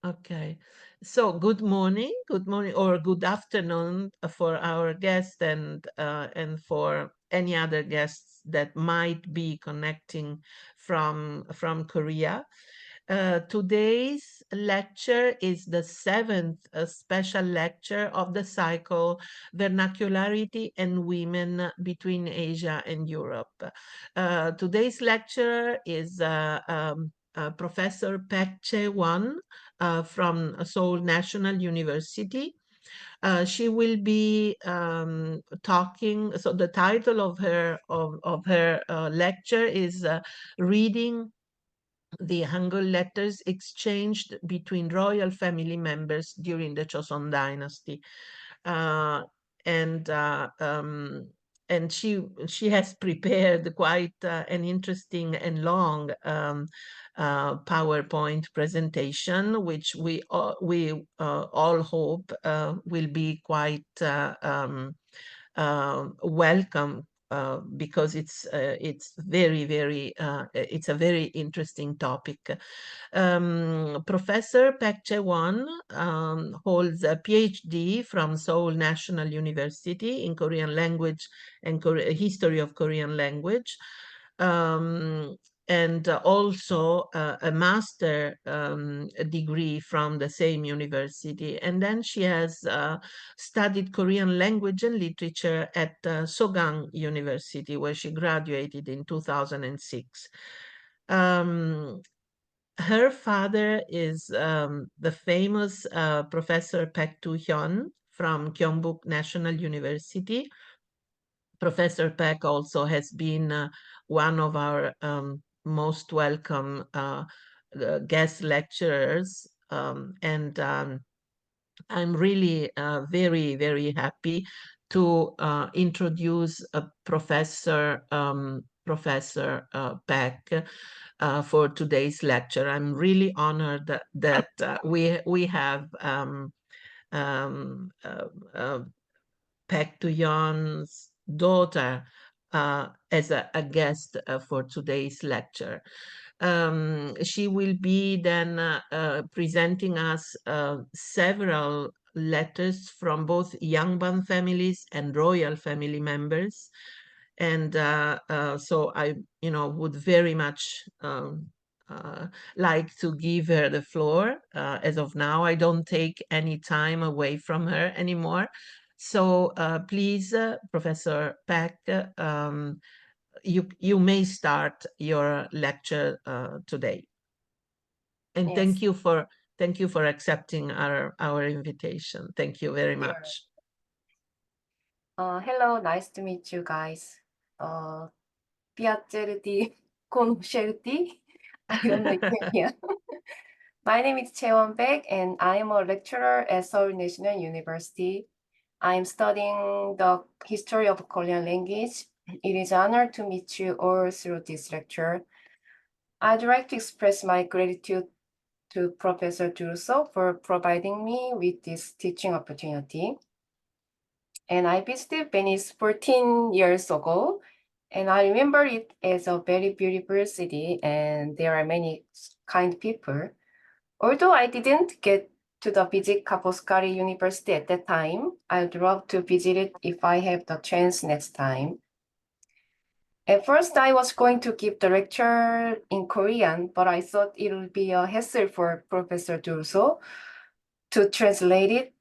Okay. So good morning, or good afternoon for our guest and for any other guests that might be connecting from Korea. Today's lecture is the seventh special lecture of the cycle Vernacularity and Women Between Asia and Europe. Today's lecturer is Professor Paek Chaewon from Seoul National University. She will be talking. So the title of her lecture is "Reading the Hangeul Letters Exchanged Between Royal Family Members During the Joseon Dynasty." Uh, and uh, um, and she has prepared quite an interesting and long PowerPoint presentation, which we all hope will be quite welcome because it's it's a very interesting topic. Professor Paek Chaewon holds a PhD from Seoul National University in Korean language and history of Korean language. Um, and also a master degree from the same university. And then she has studied Korean language and literature at Sogang University, where she graduated in 2006. Um, Her father is the famous Professor Paek Tu-hyun from Gyeongbuk National University. Professor Paek also has been one of our most welcome guest lecturers, and I'm really very, very happy to introduce Professor Peck for today's lecture. I'm really honored that we have um, uh, uh, Peck Tuyon's daughter as a guest for today's lecture. She will be then presenting us several letters from both Yangban families and royal family members. And so I, would very much uh, like to give her the floor. As of now, I don't take any time away from her anymore. So please, Professor Peck, you may start your lecture today. And Yes, thank you for accepting our invitation. Thank you very sure. much. Hello, nice to meet you guys. Uh, Piacerti conoscerti. I don't know Italian. My name is Chaewon Baek, and I am a lecturer at Seoul National University. I am studying the history of Korean language. It is an honor to meet you all through this lecture. I'd like to express my gratitude to Professor Druso for providing me with this teaching opportunity. And I visited Venice 14 years ago, and I remember it as a very beautiful city, and there are many kind people. Although I didn't get to the visit Kaposkari University at that time, I would love to visit it if I have the chance next time. At first, I was going to give the lecture in Korean, but I thought it would be a hassle for Professor Durso to translate it.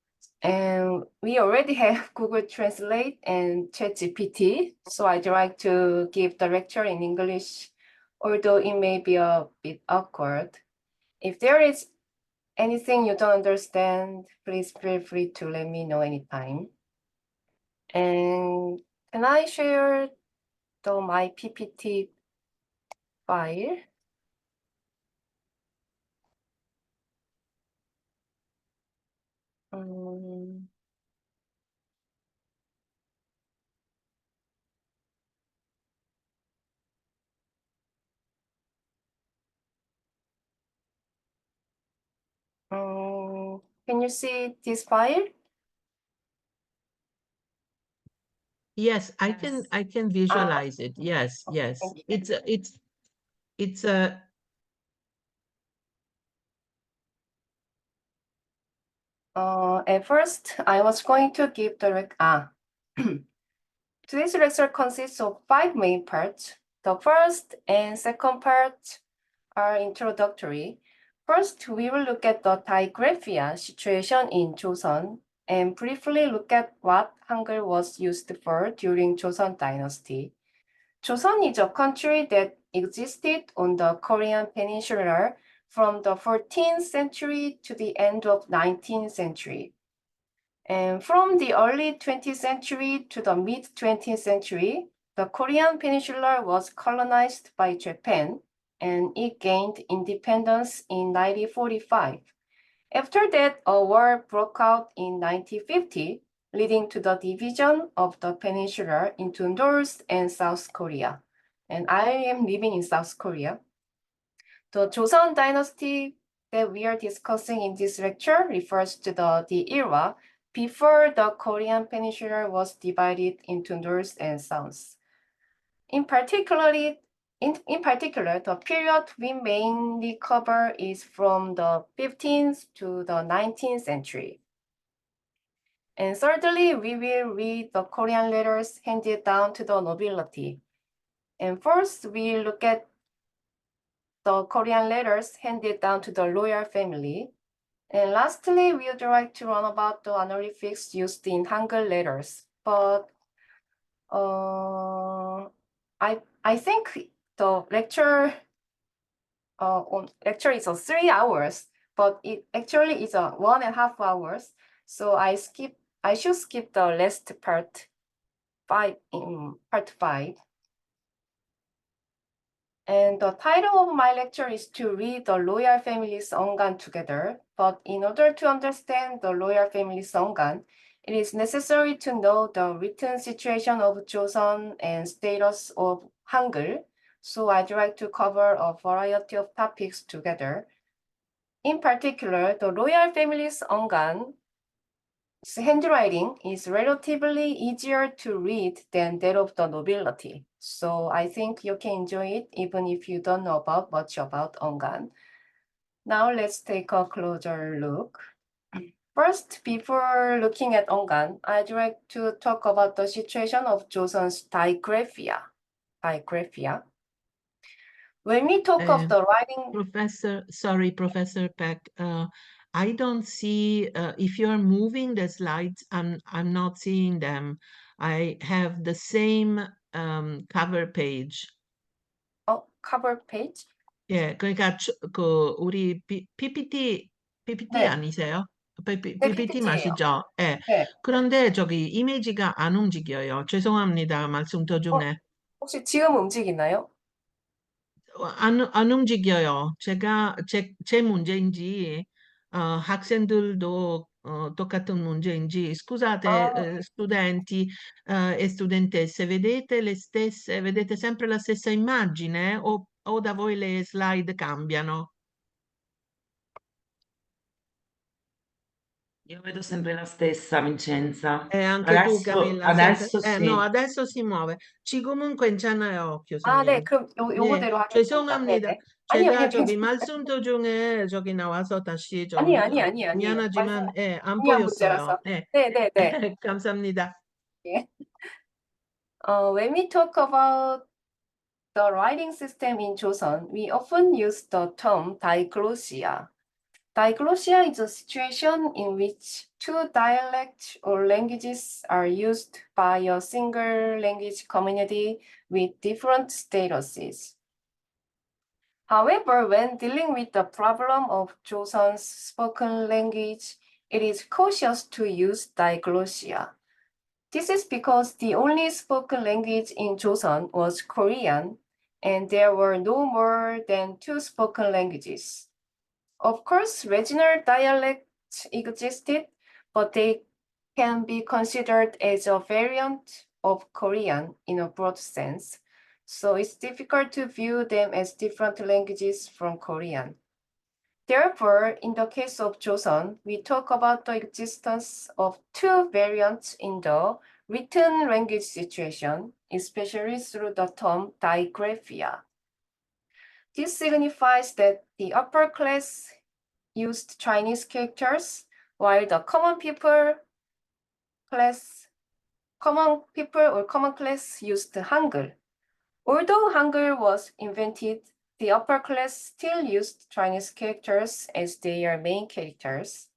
And we already have Google Translate and ChatGPT, so I'd like to give the lecture in English, although it may be a bit awkward. If there is anything you don't understand, please feel free to let me know anytime. And can I share my PPT file? Um, can you see this file? Yes, Yes. I can Ah, visualize it. Yes, okay, yes. thank you. It's a At first, I was going to give the Today's lecture consists of 5 main parts. The first and second part are introductory. First, we will look at the digraphia situation in Joseon and briefly look at what Hangul was used for during Joseon Dynasty. Joseon is a country that existed on the Korean Peninsula from the 14th century to the end of 19th century. And from the early 20th century to the mid 20th century, the Korean Peninsula was colonized by Japan and it gained independence in 1945. After that, a war broke out in 1950, leading to the division of the peninsula into North and South Korea. And I am living in South Korea. The Joseon Dynasty that we are discussing in this lecture refers to the era before the Korean Peninsula was divided into North and South. In particular, the period we mainly cover is from the 15th to the 19th century. And thirdly, we will read the Korean letters handed down to the nobility. And first, we look at the Korean letters handed down to the royal family. And lastly, we would like to learn about the honorifics used in Hangul letters. But I think the lecture is 3 hours, but it actually is 1.5 hours. So I should skip the last part 5 in part 5. And the title of my lecture is to read the royal family's Seongan together. But in order to understand the royal family's Seongan, it is necessary to know the written situation of Joseon and status of Hangul. So I'd like to cover a variety of topics together. In particular, the royal family's Seongan handwriting is relatively easier to read than that of the nobility. So I think you can enjoy it even if you don't know much about Ongan. Now let's take a closer look. First, before looking at Ongan, I'd like to talk about the situation of Joseon's digraphia. When we talk of the writing... Professor Peck, I don't see if you're moving the slides, I'm not seeing them. I have the same cover page. cover page? 예, 그러니까 우리 PPT 네. 아니세요? 네, PPT PPT예요. 맞으죠? 예. 네. 그런데 저기 이미지가 안 움직여요. 죄송합니다. 말씀 도중에. 혹시 지금 움직이나요? 안 움직여요. 제 문제인지, 학생들도 똑같은 문제인지, scusate, studenti e studentesse, vedete sempre la stessa immagine o da voi le slide cambiano? Io vedo sempre la stessa, Vincenza. Anche tu, Camilla, sempre... Adesso no, sì. adesso si muove. 지금은 괜찮아요, 네, 교수님. 그럼 네, 요거대로 하겠습니다. 죄송합니다. 네네. 제가 아니요, 저기 괜찮아요. 말씀 도중에 저기 나와서 다시 아니에요. 미안하지만, 안 중요한 보였어요. 문제라서. 네, 네네네. 감사합니다. 예. When we talk about the writing system in Joseon, we often use the term diglossia. Diglossia is a situation in which two dialects or languages are used by a single language community with different statuses. However, when dealing with the problem of Joseon's spoken language, it is cautious to use diglossia. This is because the only spoken language in Joseon was Korean, and there were no more than 2 spoken languages. Of course, regional dialects existed, but they can be considered as a variant of Korean in a broad sense, so it's difficult to view them as different languages from Korean. Therefore, in the case of Joseon, we talk about the existence of 2 variants in the written language situation, especially through the term digraphia. This signifies that the upper class used Chinese characters, while the common people or common class used Hangul. Although Hangul was invented, the upper class still used Chinese characters as their main characters.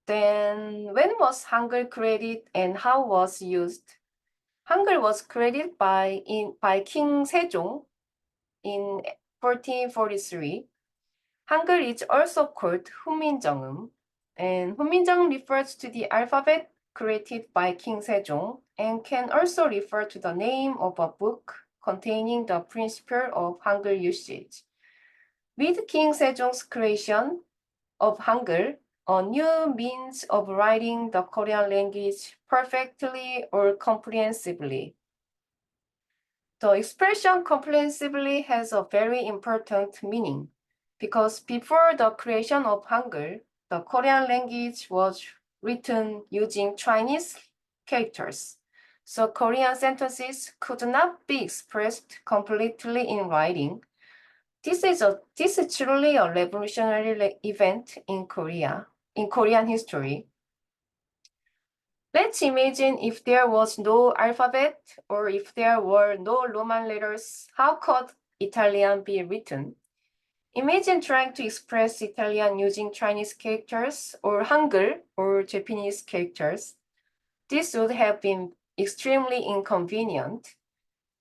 Then, when was Hangul created and how was used? Hangul was created by King Sejong in 1443. Hangul is also called 훈민정음, and 훈민정음 refers to the alphabet created by King Sejong and can also refer to the name of a book containing the principle of Hangul usage. With King Sejong's creation of Hangul, a new means of writing the Korean language perfectly or comprehensively. The expression comprehensively has a very important meaning because before the creation of Hangul, the Korean language was written using Chinese characters. So Korean sentences could not be expressed completely in writing. This is truly a revolutionary event in Korean history. Let's imagine if there was no alphabet or if there were no Roman letters, how could Italian be written? Imagine trying to express Italian using Chinese characters or Hangul or Japanese characters. This would have been extremely inconvenient.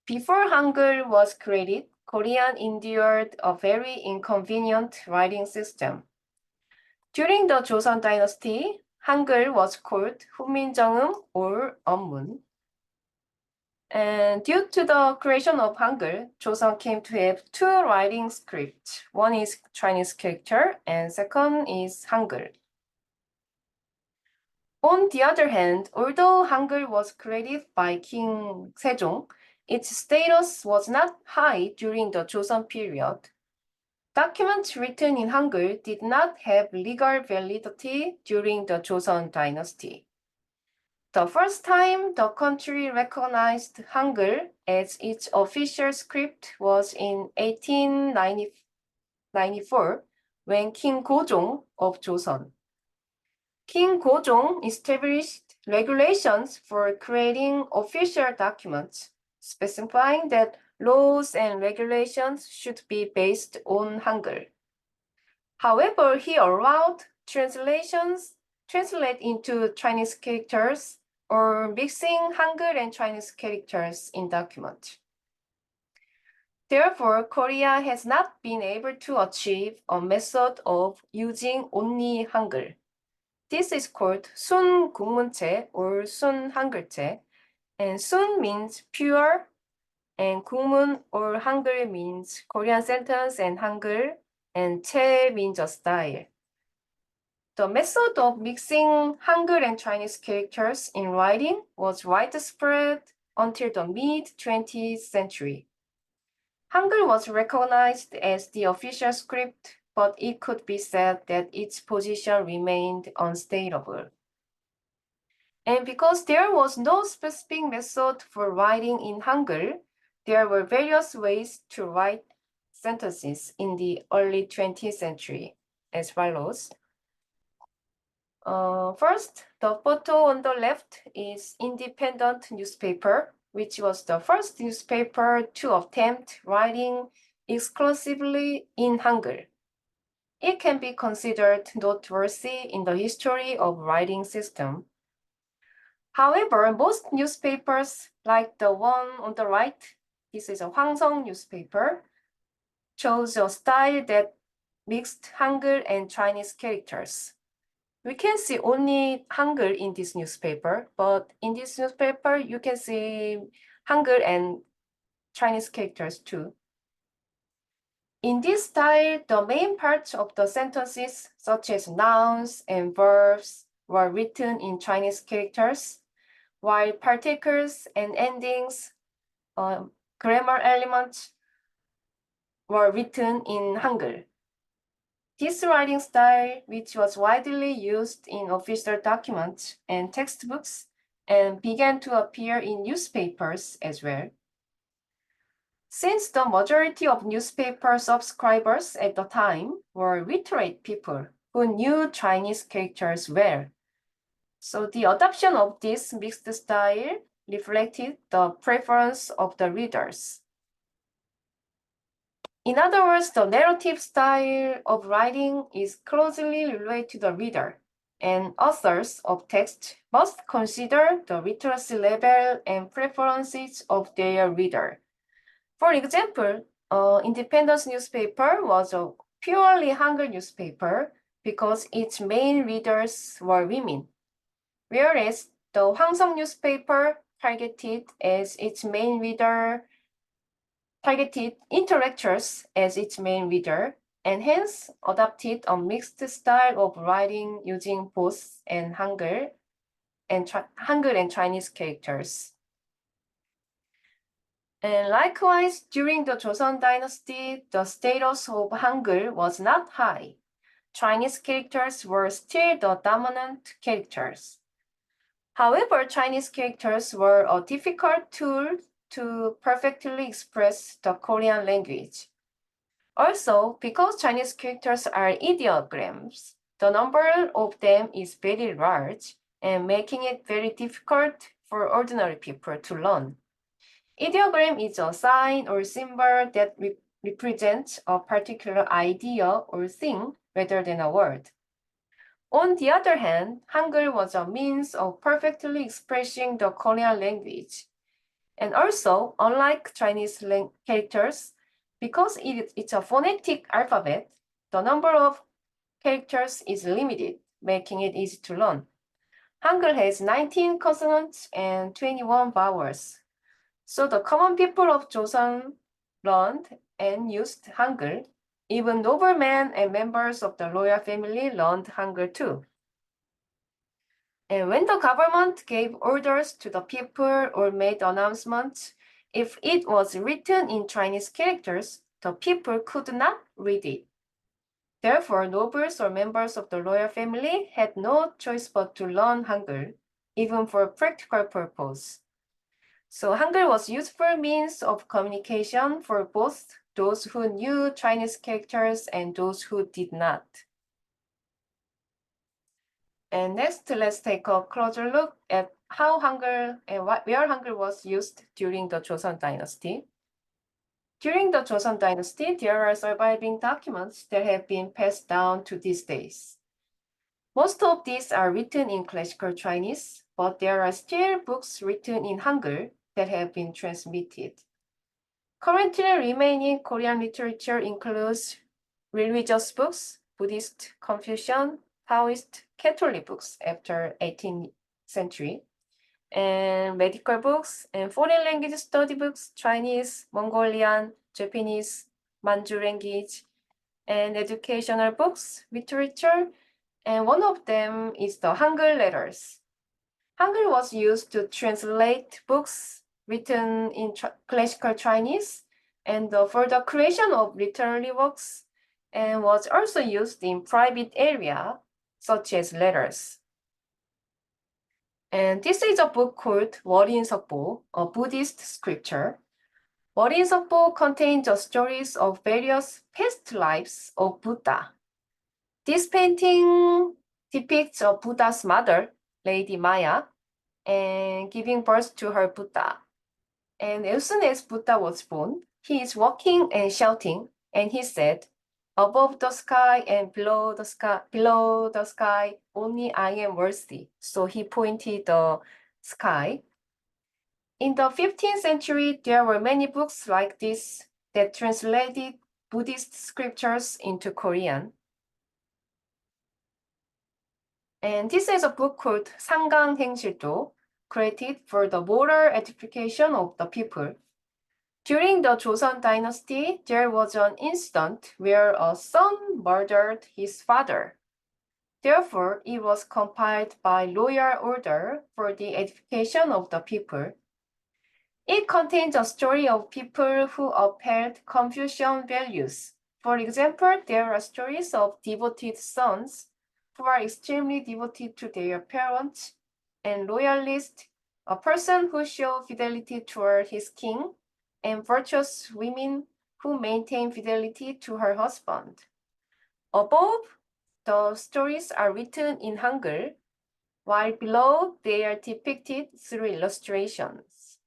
Before Hangul was created, Korean endured a very inconvenient writing system. During the Joseon Dynasty, Hangul was called 훈민정음 or 언문. And due to the creation of Hangul, Joseon came to have two writing scripts. One is Chinese character and second is Hangul. On the other hand, although Hangul was created by King Sejong, its status was not high during the Joseon period. Documents written in Hangul did not have legal validity during the Joseon Dynasty. The first time the country recognized Hangul as its official script was in 1894 when King Gojong of Joseon. King Gojong established regulations for creating official documents, specifying that laws and regulations should be based on Hangul. However, he allowed translate into Chinese characters or mixing Hangul and Chinese characters in documents. Therefore, Korea has not been able to achieve a method of using only Hangul. This is called 순 국문체 or 순 한글체, and 순 means pure, and 국문 or Hangul means Korean sentence and Hangul, and 체 means a style. The method of mixing Hangul and Chinese characters in writing was widespread until the mid-20th century. Hangul was recognized as the official script, but it could be said that its position remained unstable. And because there was no specific method for writing in Hangul, there were various ways to write sentences in the early 20th century, as follows. First, the photo on the left is Independent newspaper, which was the first newspaper to attempt writing exclusively in Hangul. It can be considered noteworthy in the history of writing system. However, most newspapers, like the one on the right, this is a Hwangseong newspaper, chose a style that mixed Hangul and Chinese characters. We can see only Hangul in this newspaper, but in this newspaper, you can see Hangul and Chinese characters too. In this style, the main parts of the sentences, such as nouns and verbs, were written in Chinese characters, while particles and endings, grammar elements, were written in Hangul. This writing style, which was widely used in official documents and textbooks, and began to appear in newspapers as well. Since the majority of newspaper subscribers at the time were literate people who knew Chinese characters well. So the adoption of this mixed style reflected the preference of the readers. In other words, the narrative style of writing is closely related to the reader, and authors of text must consider the literacy level and preferences of their reader. For example, Independence newspaper was a purely Hangul newspaper because its main readers were women, whereas the Hwangseong newspaper targeted intellectuals as its main reader, and hence adopted a mixed style of writing using both Hangul and Chinese characters. And likewise, during the Joseon Dynasty, the status of Hangul was not high. Chinese characters were still the dominant characters. However, Chinese characters were a difficult tool to perfectly express the Korean language. Also, because Chinese characters are ideograms, the number of them is very large and making it very difficult for ordinary people to learn. Ideogram is a sign or symbol that represents a particular idea or thing rather than a word. On the other hand, Hangul was a means of perfectly expressing the Korean language. And also, unlike Chinese characters, because it's a phonetic alphabet, the number of characters is limited, making it easy to learn. Hangul has 19 consonants and 21 vowels. So the common people of Joseon learned and used Hangul. Even noblemen and members of the royal family learned Hangul too. And when the government gave orders to the people or made announcements, if it was written in Chinese characters, the people could not read it. Therefore, nobles or members of the royal family had no choice but to learn Hangul, even for practical purpose. So Hangul was useful means of communication for both those who knew Chinese characters and those who did not. And next, let's take a closer look at how Hangul and where Hangul was used during the Joseon Dynasty. During the Joseon Dynasty, there are surviving documents that have been passed down to these days. Most of these are written in classical Chinese, but there are still books written in Hangul that have been transmitted. Currently remaining Korean literature includes religious books, Buddhist, Confucian, Taoist, Catholic books after 18th century, and medical books and foreign language study books, Chinese, Mongolian, Japanese, Manchu language, and educational books, literature, and one of them is the Hangul letters. Hangul was used to translate books written in classical Chinese and for the creation of literary works, and was also used in private area, such as letters. And this is a book called Worin-seokbo, a Buddhist scripture. Worin-seokbo contains the stories of various past lives of Buddha. This painting depicts a Buddha's mother, Lady Maya, and giving birth to her Buddha. And as soon as Buddha was born, he is walking and shouting, and he said, "Above the sky and below the sky, only I am worthy." So he pointed the sky. In the 15th century, there were many books like this that translated Buddhist scriptures into Korean. And this is a book called 상강 행실도, created for the moral edification of the people. During the Joseon Dynasty, there was an incident where a son murdered his father. Therefore, it was compiled by royal order for the edification of the people. It contains a story of people who upheld Confucian values. For example, there are stories of devoted sons who are extremely devoted to their parents, and loyalist, a person who shows fidelity toward his king, and virtuous women who maintain fidelity to her husband. Above, the stories are written in Hangul, while below they are depicted through illustrations.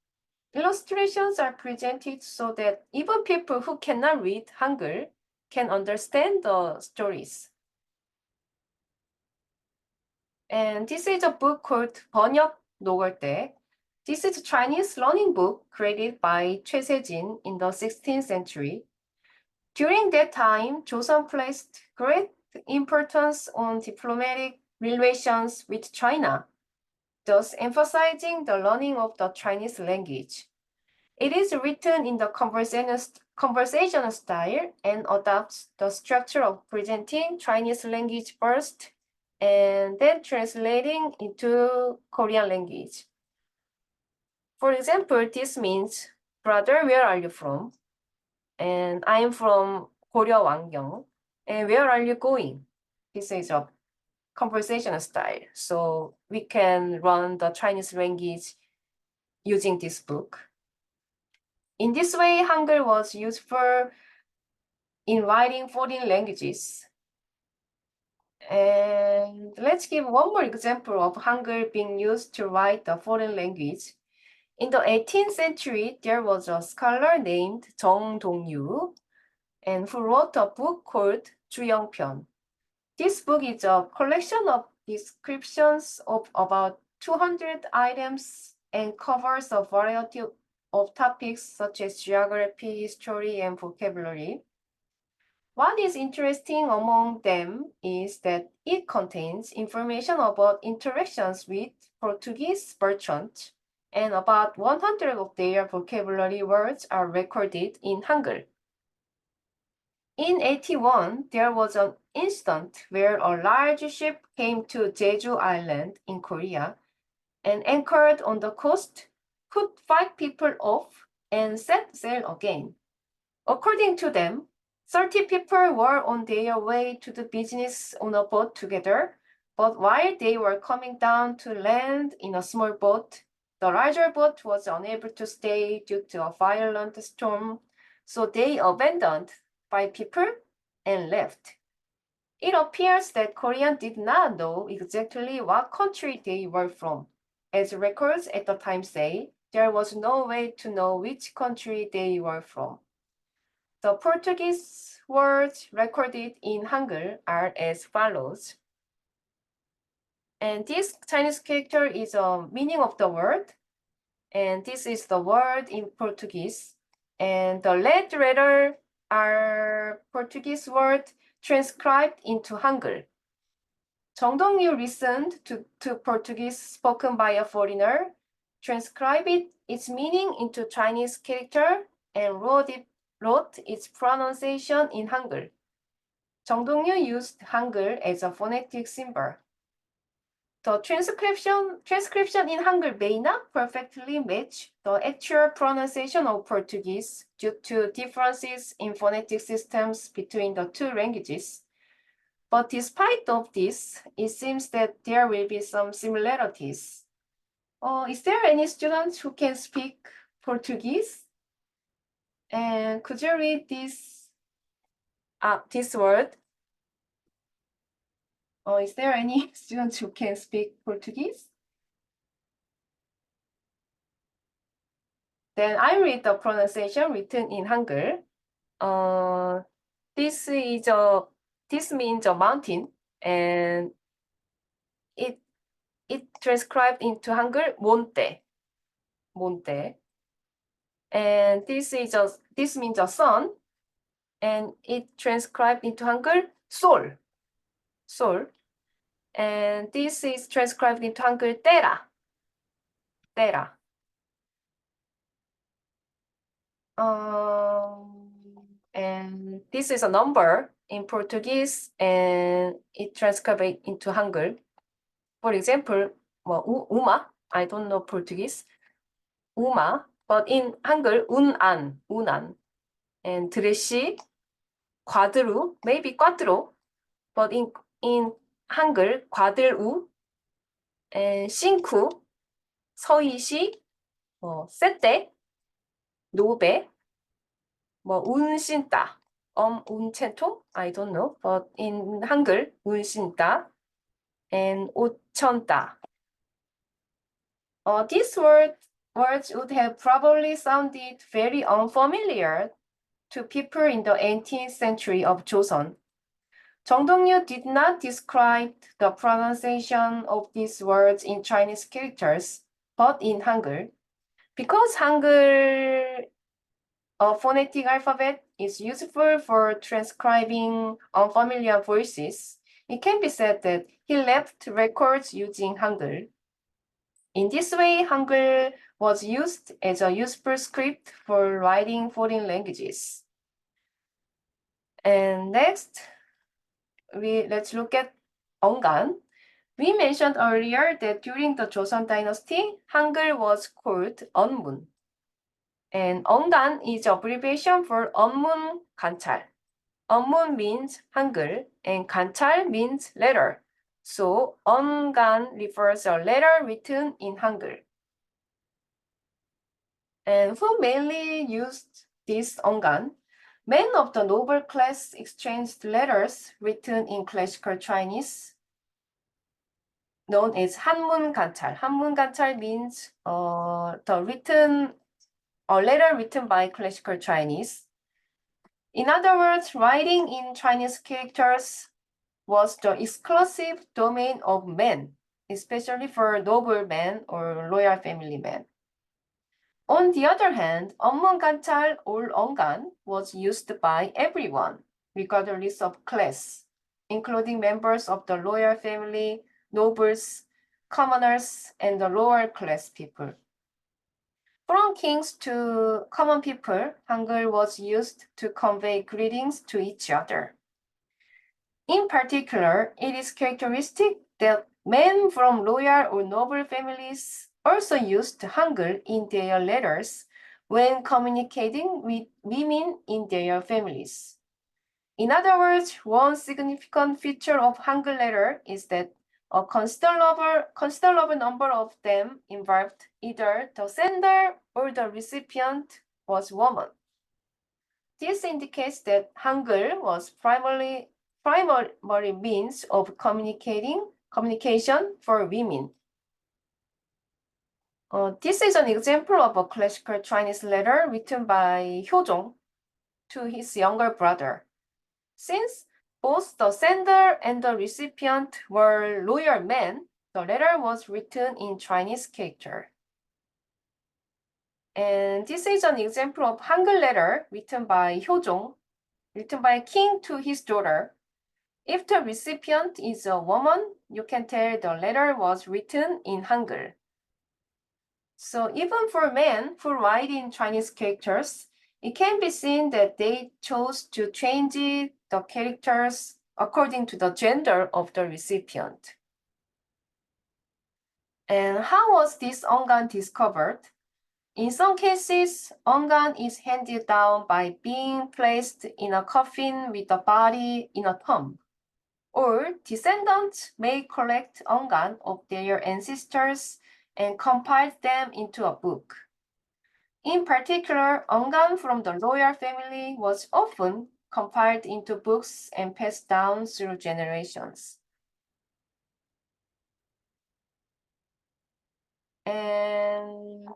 Illustrations are presented so that even people who cannot read Hangul can understand the stories. And this is a book called 번역 녹을 때. This is a Chinese learning book created by Choi Se-jin in the 16th century. During that time, Joseon placed great importance on diplomatic relations with China, thus emphasizing the learning of the Chinese language. It is written in the conversational style and adopts the structure of presenting Chinese language first and then translating into Korean language. For example, this means, brother, where are you from? And I'm from Korea Wangyong. And where are you going? This is a conversational style. So we can learn the Chinese language using this book. In this way, Hangul was useful in writing foreign languages. And let's give one more example of Hangul being used to write the foreign language. In the 18th century, there was a scholar named Jung Dong-yu, and who wrote a book called 주영편. This book is a collection of descriptions of about 200 items and covers a variety of topics such as geography, history, and vocabulary. What is interesting among them is that it contains information about interactions with Portuguese merchants, and about 100 of their vocabulary words are recorded in Hangul. In 81, there was an incident where a large ship came to Jeju Island in Korea and anchored on the coast, put 5 people off, and set sail again. According to them, 30 people were on their way to the business on a boat together, but while they were coming down to land in a small boat, the larger boat was unable to stay due to a violent storm, so they abandoned 5 people and left. It appears that Koreans did not know exactly what country they were from. As records at the time say, there was no way to know which country they were from. The Portuguese words recorded in Hangul are as follows. And this Chinese character is a meaning of the word. And this is the word in Portuguese. And the red letter are Portuguese word transcribed into Hangul. Jung Dong-yu listened to Portuguese spoken by a foreigner, transcribed its meaning into Chinese character, and wrote its pronunciation in Hangul. Jung Dong-yu used Hangul as a phonetic symbol. The transcription in Hangul may not perfectly match the actual pronunciation of Portuguese due to differences in phonetic systems between the two languages. But despite of this, it seems that there will be some similarities. Is there any student who can speak Portuguese? And could you read this word? Is there any student who can speak Portuguese? Then I read the pronunciation written in Hangul. This means a mountain, and it transcribed into Hangul monte. And this means a sun, and it transcribed into Hangul Seoul. And this is transcribed into Hangul 때라. And this is a number in Portuguese, and it transcribed into Hangul. For example, uma, I don't know Portuguese, uma, but in Hangul, un안. And 드레시, 과드루, maybe cuatro, but in Hangul, 과들우, and 싱쿠, 서희시, 세떼, 노베, 운신따. 운첸토? I don't know, but in Hangul, 운신다 and 오천다. These words would have probably sounded very unfamiliar to people in the 18th century of Joseon. 정동yu did not describe the pronunciation of these words in Chinese characters, but in Hangul. Because Hangul, a phonetic alphabet, is useful for transcribing unfamiliar voices, it can be said that he left records using Hangul. In this way, Hangul was used as a useful script for writing foreign languages. And next, let's look at Ongan. We mentioned earlier that during the Joseon Dynasty, Hangul was called Onmun. And Ongan is abbreviation for Onmun Ganchal. Onmun means Hangul and Ganchal means letter. So Ongan refers a letter written in Hangul. And who mainly used this Ongan? Men of the noble class exchanged letters written in classical Chinese, known as 한문 간찰. 한문 간찰 means a letter written by classical Chinese. In other words, writing in Chinese characters was the exclusive domain of men, especially for noble men or royal family men. On the other hand, 언문관찰 or 언간 was used by everyone, regardless of class, including members of the royal family, nobles, commoners, and the lower class people. From kings to common people, Hangul was used to convey greetings to each other. In particular, it is characteristic that men from royal or noble families also used Hangul in their letters when communicating with women in their families. In other words, one significant feature of Hangul letter is that a considerable number of them involved either the sender or the recipient was woman. This indicates that Hangul was primary means of communication for women. This is an example of a classical Chinese letter written by Hyojong to his younger brother. Since both the sender and the recipient were loyal men, the letter was written in Chinese character. And this is an example of Hangul letter written by Hyojong, written by a king to his daughter. If the recipient is a woman, you can tell the letter was written in Hangul. So even for men who write in Chinese characters, it can be seen that they chose to change the characters according to the gender of the recipient. And how was this ongan discovered? In some cases, ongan is handed down by being placed in a coffin with the body in a tomb. Or descendants may collect ongan of their ancestors and compile them into a book. In particular, ongan from the royal family was often compiled into books and passed down through generations. And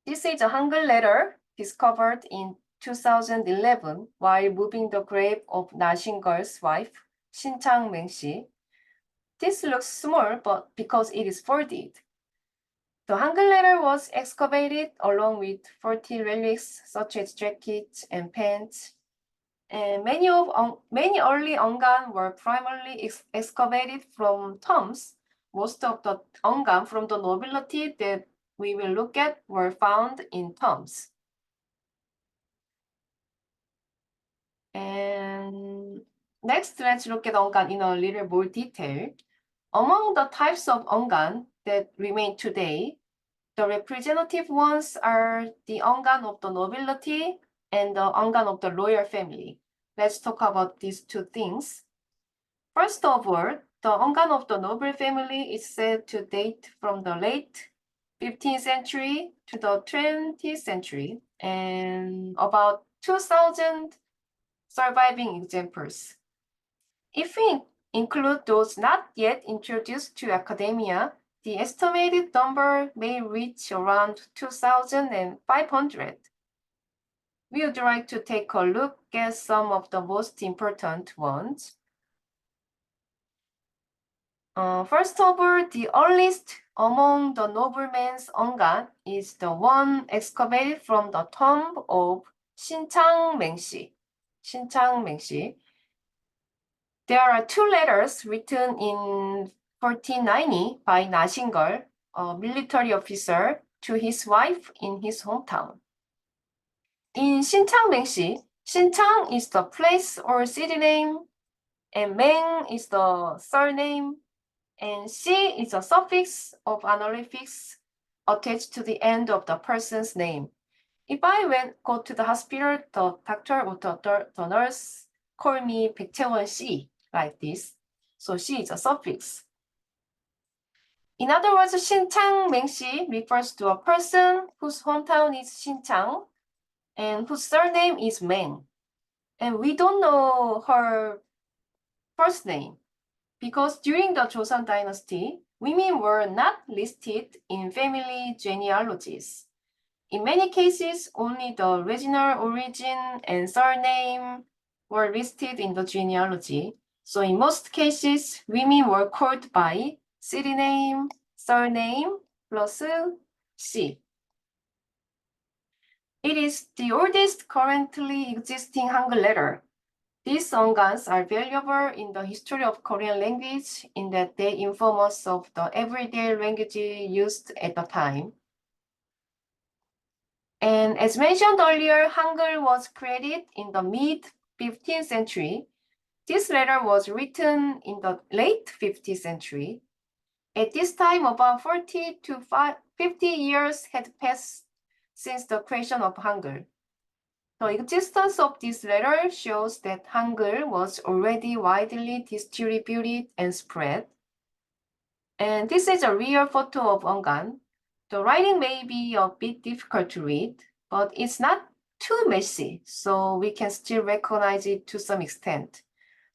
this is a Hangul letter discovered in 2011 while moving the grave of Nashingeul's wife, Shin Chang-meng-si. This looks small, but because it is folded. The Hangul letter was excavated along with 40 relics such as jackets and pants. And many early ongan were primarily excavated from tombs. Most of the ongan from the nobility that we will look at were found in tombs. And next, let's look at ongan in a little more detail. Among the types of ongan that remain today, the representative ones are the ongan of the nobility and the ongan of the royal family. Let's talk about these two things. First of all, the ongan of the noble family is said to date from the late 15th century to the 20th century, and about 2000 surviving examples. If we include those not yet introduced to academia, the estimated number may reach around 2,500. We would like to take a look at some of the most important ones. First of all, the earliest among the noblemen's ongan is the one excavated from the tomb of Shinchang-mengshi. Shinchang-mengshi. There are two letters written in 1490 by Hangeul, a military officer, to his wife in his hometown. In Shinchang-mengshi, Shinchang is the place or city name, and Meng is the surname, and Shi is a suffix of honorifics attached to the end of the person's name. If I go to the hospital, the doctor or the nurse call me Chaewon Shi, like this. So Shi is a suffix. In other words, Shinchang Mengshi refers to a person whose hometown is Shinchang and whose surname is Meng. And we don't know her first name, because during the Joseon Dynasty, women were not listed in family genealogies. In many cases, only the regional origin and surname were listed in the genealogy. So in most cases, women were called by city name, surname, plus Shi. It is the oldest currently existing Hangul letter. These ongans are valuable in the history of Korean language in that they inform us of the everyday language used at the time. And as mentioned earlier, Hangul was created in the mid-15th century. This letter was written in the late 15th century. At this time, about 40 to 50 years had passed since the creation of Hangul. The existence of this letter shows that Hangul was already widely distributed and spread. And this is a real photo of ongan. The writing may be a bit difficult to read, but it's not too messy, so we can still recognize it to some extent.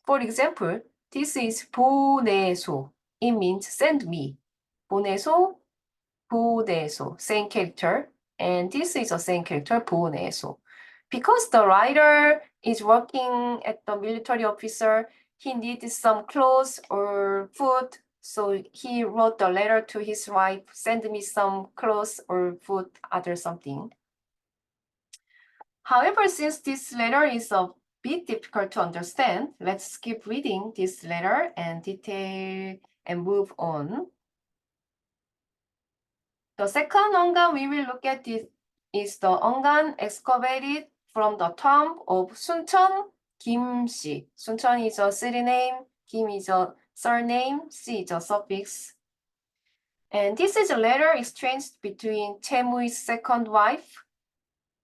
For example, this is 보내소. It means send me. 보내소, 보내소, same character. And this is the same character, 보내소. Because the writer is working at the military officer, he needed some clothes or food. So he wrote the letter to his wife, send me some clothes or food, other something. However, since this letter is a bit difficult to understand, let's skip reading this letter and detail and move on. The second ongan we will look at is the ongan excavated from the tomb of Suncheon Kim-si. Suncheon is a city name, Kim is a surname, Si is a suffix. And this is a letter exchanged between Chaemui's second wife,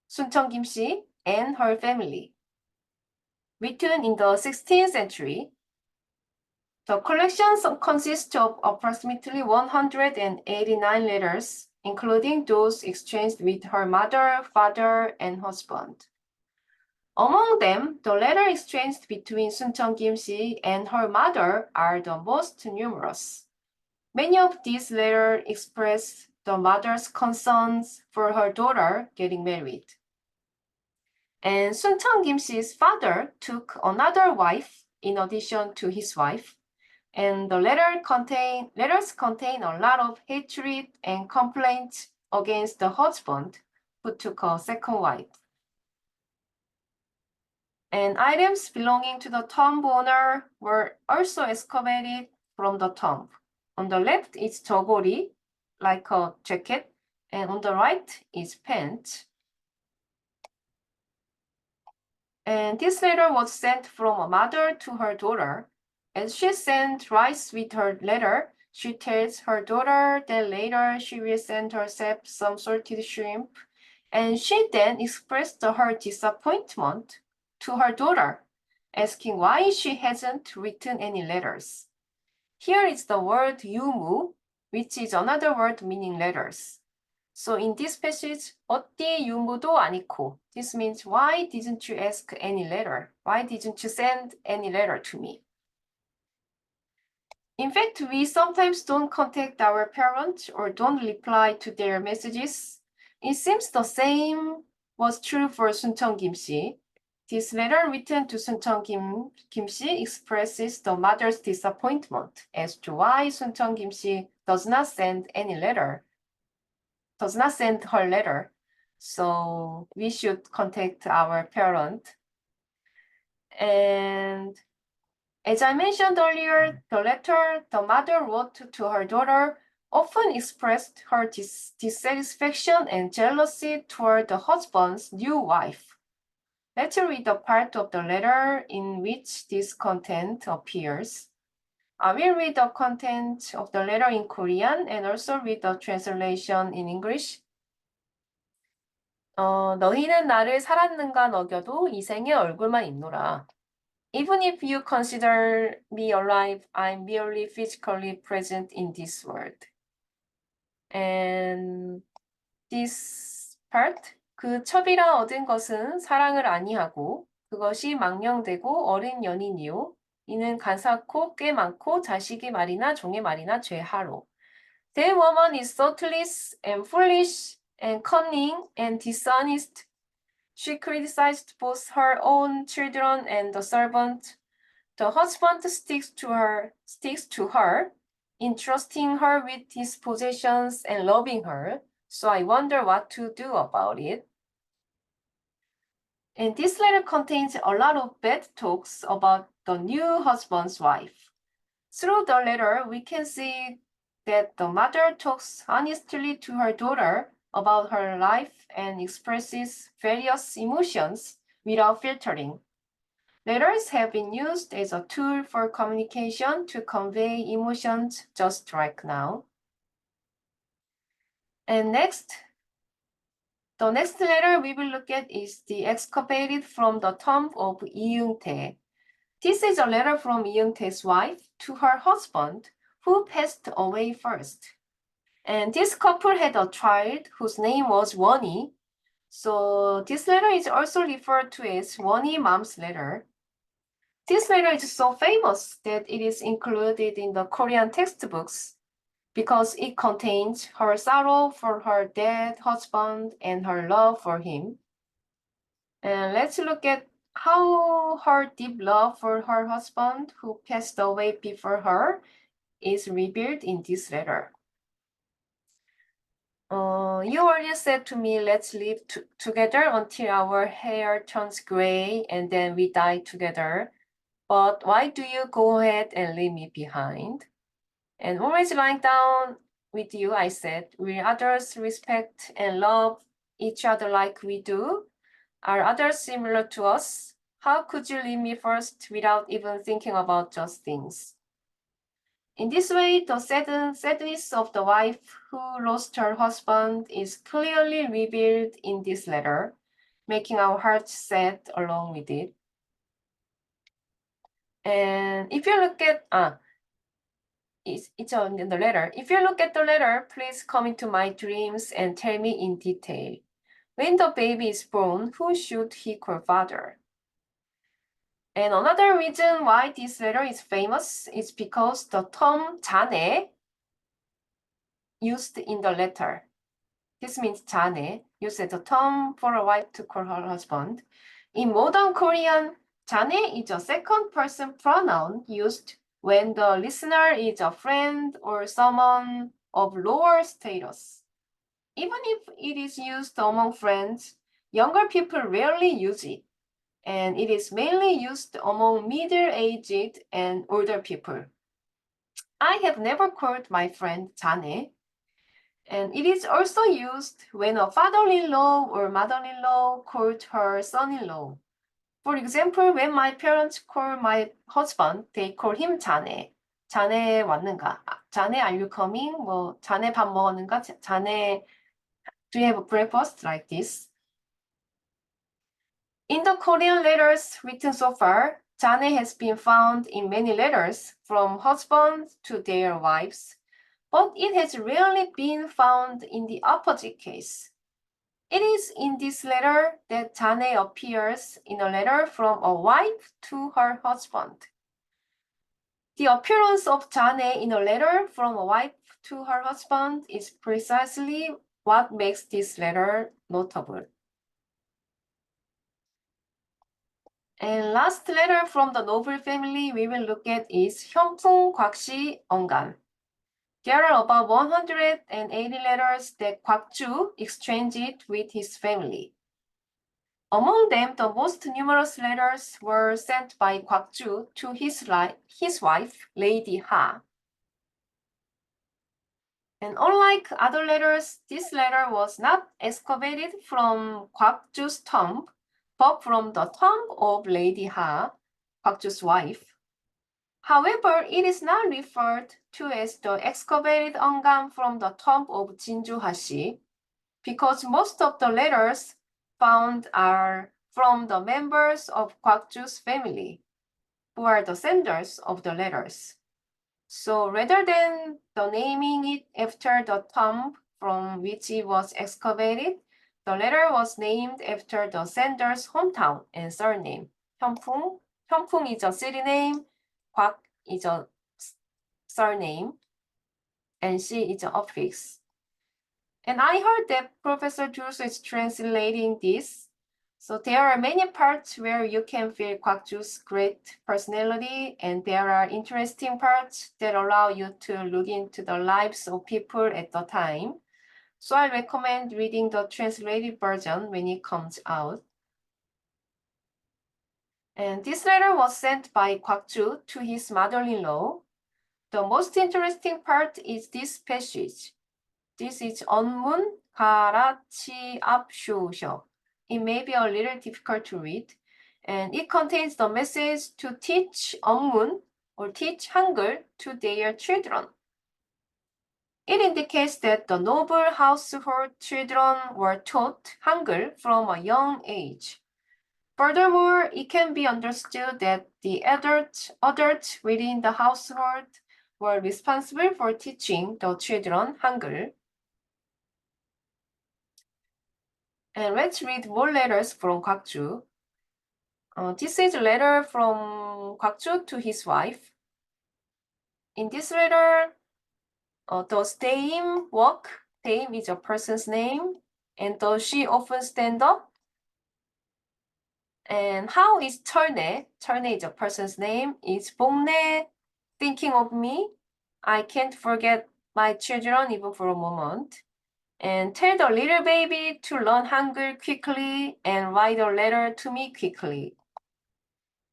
Suncheon Kim-si, and her family. Written in the 16th century, the collection consists of approximately 189 letters, including those exchanged with her mother, father, and husband. Among them, the letter exchanged between Suncheon Kim-si and her mother are the most numerous. Many of these letters express the mother's concerns for her daughter getting married. And Suncheon Kim-si's father took another wife in addition to his wife, and the letters contain a lot of hatred and complaints against the husband who took a second wife. And items belonging to the tomb owner were also excavated from the tomb. On the left is jogori, like a jacket, and on the right is pants. And this letter was sent from a mother to her daughter. As she sent rice with her letter, she tells her daughter that later she will send herself some salted shrimp, and she then expressed her disappointment to her daughter, asking why she hasn't written any letters. Here is the word yumu, which is another word meaning letters. So in this passage, 어디 유무도 아니고. This means, why didn't you ask any letter? Why didn't you send any letter to me? In fact, we sometimes don't contact our parents or don't reply to their messages. It seems the same was true for Suncheon Kim-si. This letter written to Suncheon Kim-si expresses the mother's disappointment as to why Suncheon Kim-si does not send her letter. So we should contact our parent. And as I mentioned earlier, the letter the mother wrote to her daughter often expressed her dissatisfaction and jealousy toward the husband's new wife. Let's read the part of the letter in which this content appears. I will read the content of the letter in Korean and also read the translation in English. 너희는 나를 살았는가 너겨도 이 생의 얼굴만 있노라. Even if you consider me alive, I'm merely physically present in this world. And this part, 그 첩이라 얻은 것은 사랑을 아니하고 그것이 망령되고 어린 연인이요. 이는 간사코 꽤 많고 자식의 말이나 종의 말이나 죄하로. That woman is thoughtless and foolish and cunning and dishonest. She criticized both her own children and the servant. The husband sticks to her, entrusting her with his possessions and loving her. So I wonder what to do about it. And this letter contains a lot of bad talks about the new husband's wife. Through the letter, we can see that the mother talks honestly to her daughter about her life and expresses various emotions without filtering. Letters have been used as a tool for communication to convey emotions just like now. And the next letter we will look at is the excavated from the tomb of Lee Eun-tae. This is a letter from Lee Eun-tae's wife to her husband, who passed away first. And this couple had a child whose name was Wonnie. So this letter is also referred to as Wonnie Mom's letter. This letter is so famous that it is included in the Korean textbooks because it contains her sorrow for her dead husband and her love for him. And let's look at how her deep love for her husband, who passed away before her, is revealed in this letter. You earlier said to me, let's live together until our hair turns gray and then we die together. But why do you go ahead and leave me behind? And always lying down with you, I said, will others respect and love each other like we do? Are others similar to us? How could you leave me first without even thinking about just things? In this way, the sadness of the wife who lost her husband is clearly revealed in this letter, making our hearts sad along with it. And if you look at, it's on the letter. If you look at the letter, please come into my dreams and tell me in detail. When the baby is born, who should he call father? And another reason why this letter is famous is because the term 자네 used in the letter. This means 자네, used as a term for a wife to call her husband. In modern Korean, 자네 is a second person pronoun used when the listener is a friend or someone of lower status. Even if it is used among friends, younger people rarely use it, and it is mainly used among middle-aged and older people. I have never called my friend 자네, and it is also used when a father-in-law or mother-in-law called her son-in-law. For example, when my parents call my husband, they call him 자네. 자네 왔는가? 자네, are you coming? 뭐, 자네 밥 먹었는가? 자네, do you have breakfast? Like this. In the Korean letters written so far, 자네 has been found in many letters from husbands to their wives. but it has rarely been found in the opposite case. It is in this letter that Jane appears in a letter from a wife to her husband. The appearance of Jane in a letter from a wife to her husband is precisely what makes this letter notable. And last letter from the noble family we will look at is 현풍 곽씨 언간. There are about 180 letters that Kwakju exchanged with his family. Among them, the most numerous letters were sent by Kwakju to his wife, Lady Ha. And unlike other letters, this letter was not excavated from Kwakju's tomb, but from the tomb of Lady Ha, Kwakju's wife. However, it is not referred to as the excavated ongam from the tomb of Jinju Hashi, because most of the letters found are from the members of Kwakju's family, who are the senders of the letters. So rather than the naming it after the tomb from which it was excavated, the letter was named after the sender's hometown and surname. 현풍. 현풍 is a city name, 곽 is a surname, and 씨 is an affix. And I heard that Professor Juso is translating this. So there are many parts where you can feel Kwakju's great personality, and there are interesting parts that allow you to look into the lives of people at the time. So I recommend reading the translated version when it comes out. And this letter was sent by Kwakju to his mother-in-law. The most interesting part is this passage. This is 언문 가라치 앞쇼셔. It may be a little difficult to read, and it contains the message to teach 언문 or teach Hangul to their children. It indicates that the noble household children were taught Hangul from a young age. Furthermore, it can be understood that the adults within the household were responsible for teaching the children Hangul. And let's read more letters from Kwakju. This is a letter from Kwakju to his wife. In this letter, does Daim walk? Daim is a person's name. And does she often stand up? And how is 철내? 철내 is a person's name. Is 복내 thinking of me? I can't forget my children even for a moment. And tell the little baby to learn Hangul quickly and write a letter to me quickly.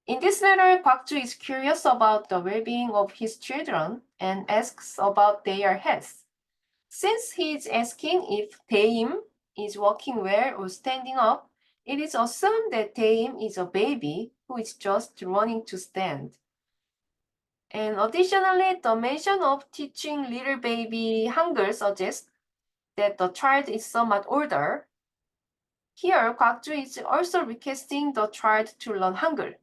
In this letter, Kwakju is curious about the well-being of his children and asks about their health. Since he is asking if Daim is walking well or standing up, it is assumed that Daim is a baby who is just running to stand. And additionally, the mention of teaching little baby Hangul suggests that the child is somewhat older. Here, Kwakju is also requesting the child to learn Hangul.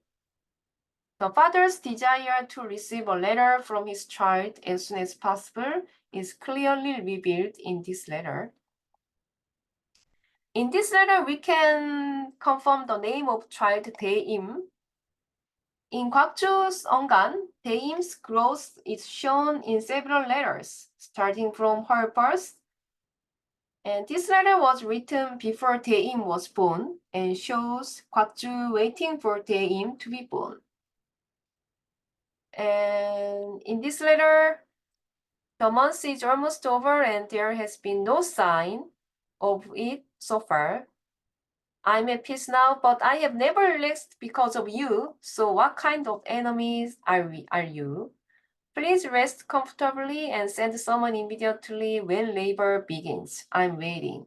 The father's desire to receive a letter from his child as soon as possible is clearly revealed in this letter. In this letter, we can confirm the name of child Daim. In Kwakju's 언간, Daim's growth is shown in several letters, starting from her birth. And this letter was written before Daim was born and shows Kwakju waiting for Daim to be born. And in this letter, the month is almost over and there has been no sign of it so far. I'm at peace now, but I have never relaxed because of you. So what kind of enemies are you? Please rest comfortably and send someone immediately when labor begins. I'm waiting.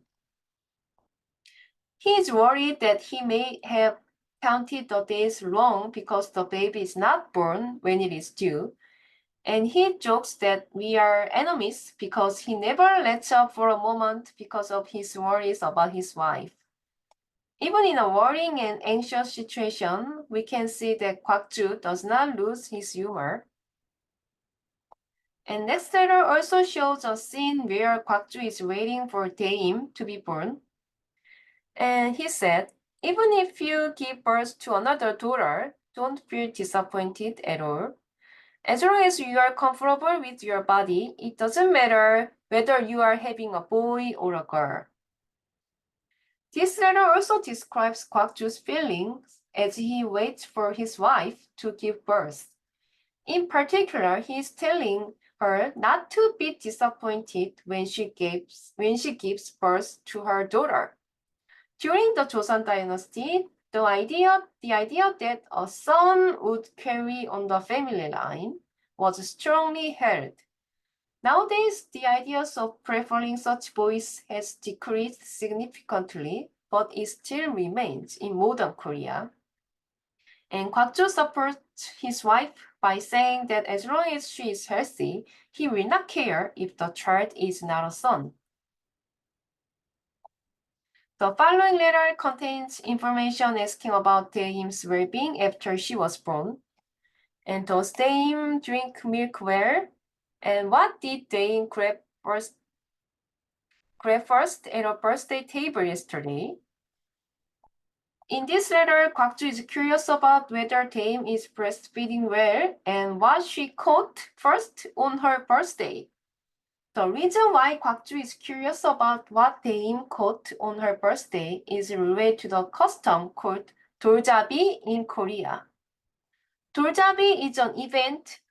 He is worried that he may have counted the days wrong because the baby is not born when it is due. And he jokes that we are enemies because he never lets up for a moment because of his worries about his wife. Even in a worrying and anxious situation, we can see that Kwakju does not lose his humor. And next letter also shows a scene where Kwakju is waiting for Daeim to be born. And he said, even if you give birth to another daughter, don't feel disappointed at all. As long as you are comfortable with your body, it doesn't matter whether you are having a boy or a girl. This letter also describes Kwakju's feelings as he waits for his wife to give birth. In particular, he is telling her not to be disappointed when she gives birth to her daughter. During the Joseon Dynasty, the idea that a son would carry on the family line was strongly held. Nowadays, the ideas of preferring such boys has decreased significantly, but it still remains in modern Korea. And Kwakju supports his wife by saying that as long as she is healthy, he will not care if the child is not a son. The following letter contains information asking about Daeim's well-being after she was born. And does Daeim drink milk well? And what did Daeim grab first at a birthday table yesterday? In this letter, Kwakju is curious about whether Daeim is breastfeeding well and what she caught first on her birthday. The reason why Kwakju is curious about what Daeim caught on her birthday is related to the custom called 돌잡이 in Korea. 돌잡이 is an event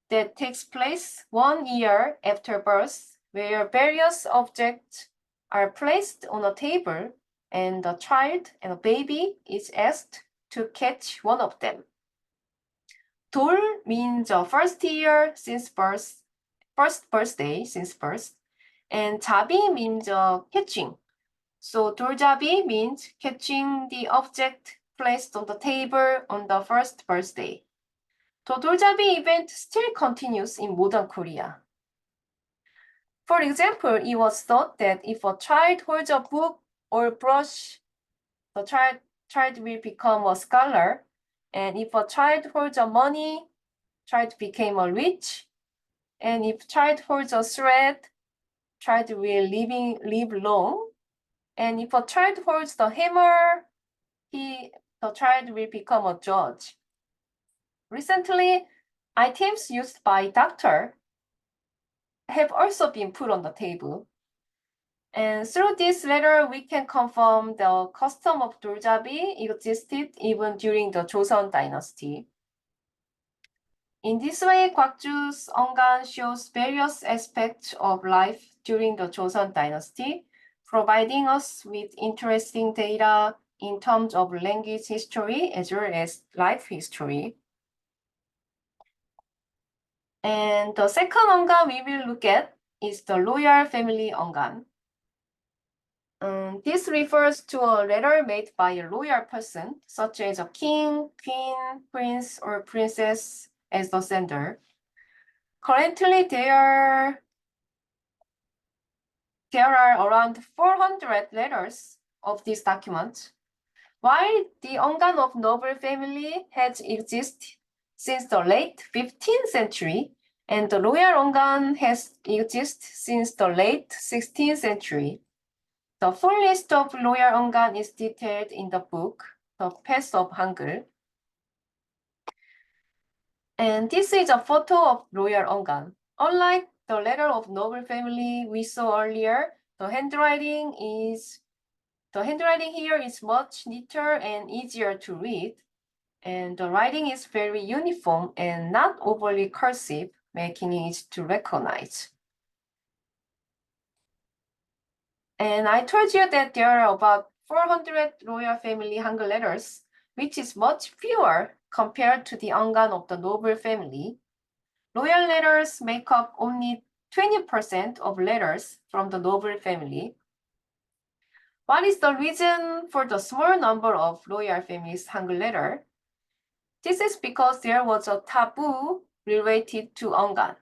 that takes place 1 year after birth, where various objects are placed on a table and the child and a baby is asked to catch one of them. 돌 means the first year since birth, first birthday since birth, and 잡이 means catching. So 돌잡이 means catching the object placed on the table on the first birthday. The 돌잡이 event still continues in modern Korea. For example, it was thought that if a child holds a book or brush, the child will become a scholar, and if a child holds a money, child became a rich, and if child holds a thread, child will live long, and if a child holds the hammer, the child will become a judge. Recently, items used by doctor have also been put on the table. And through this letter, we can confirm the custom of 돌잡이 existed even during the Joseon Dynasty. In this way, Kwakju's 언간 shows various aspects of life during the Joseon Dynasty, providing us with interesting data in terms of language history as well as life history. And the second 언간 we will look at is the royal family 언간. This refers to a letter made by a royal person, such as a king, queen, prince, or princess as the sender. Currently, there are around 400 letters of this document. While the 언간 of noble family has existed since the late 15th century, and the royal 언간 has existed since the late 16th century. The full list of royal 언간 is detailed in the book, The Path of Hangeul. And this is a photo of royal 언간. Unlike the letter of noble family we saw earlier, the handwriting here is much neater and easier to read, and the writing is very uniform and not overly cursive, making it easy to recognize. And I told you that there are about 400 royal family Hangul letters, which is much fewer compared to the 언간 of the noble family. Royal letters make up only 20% of letters from the noble family. What is the reason for the small number of royal families' Hangul letter? This is because there was a taboo related to 언간.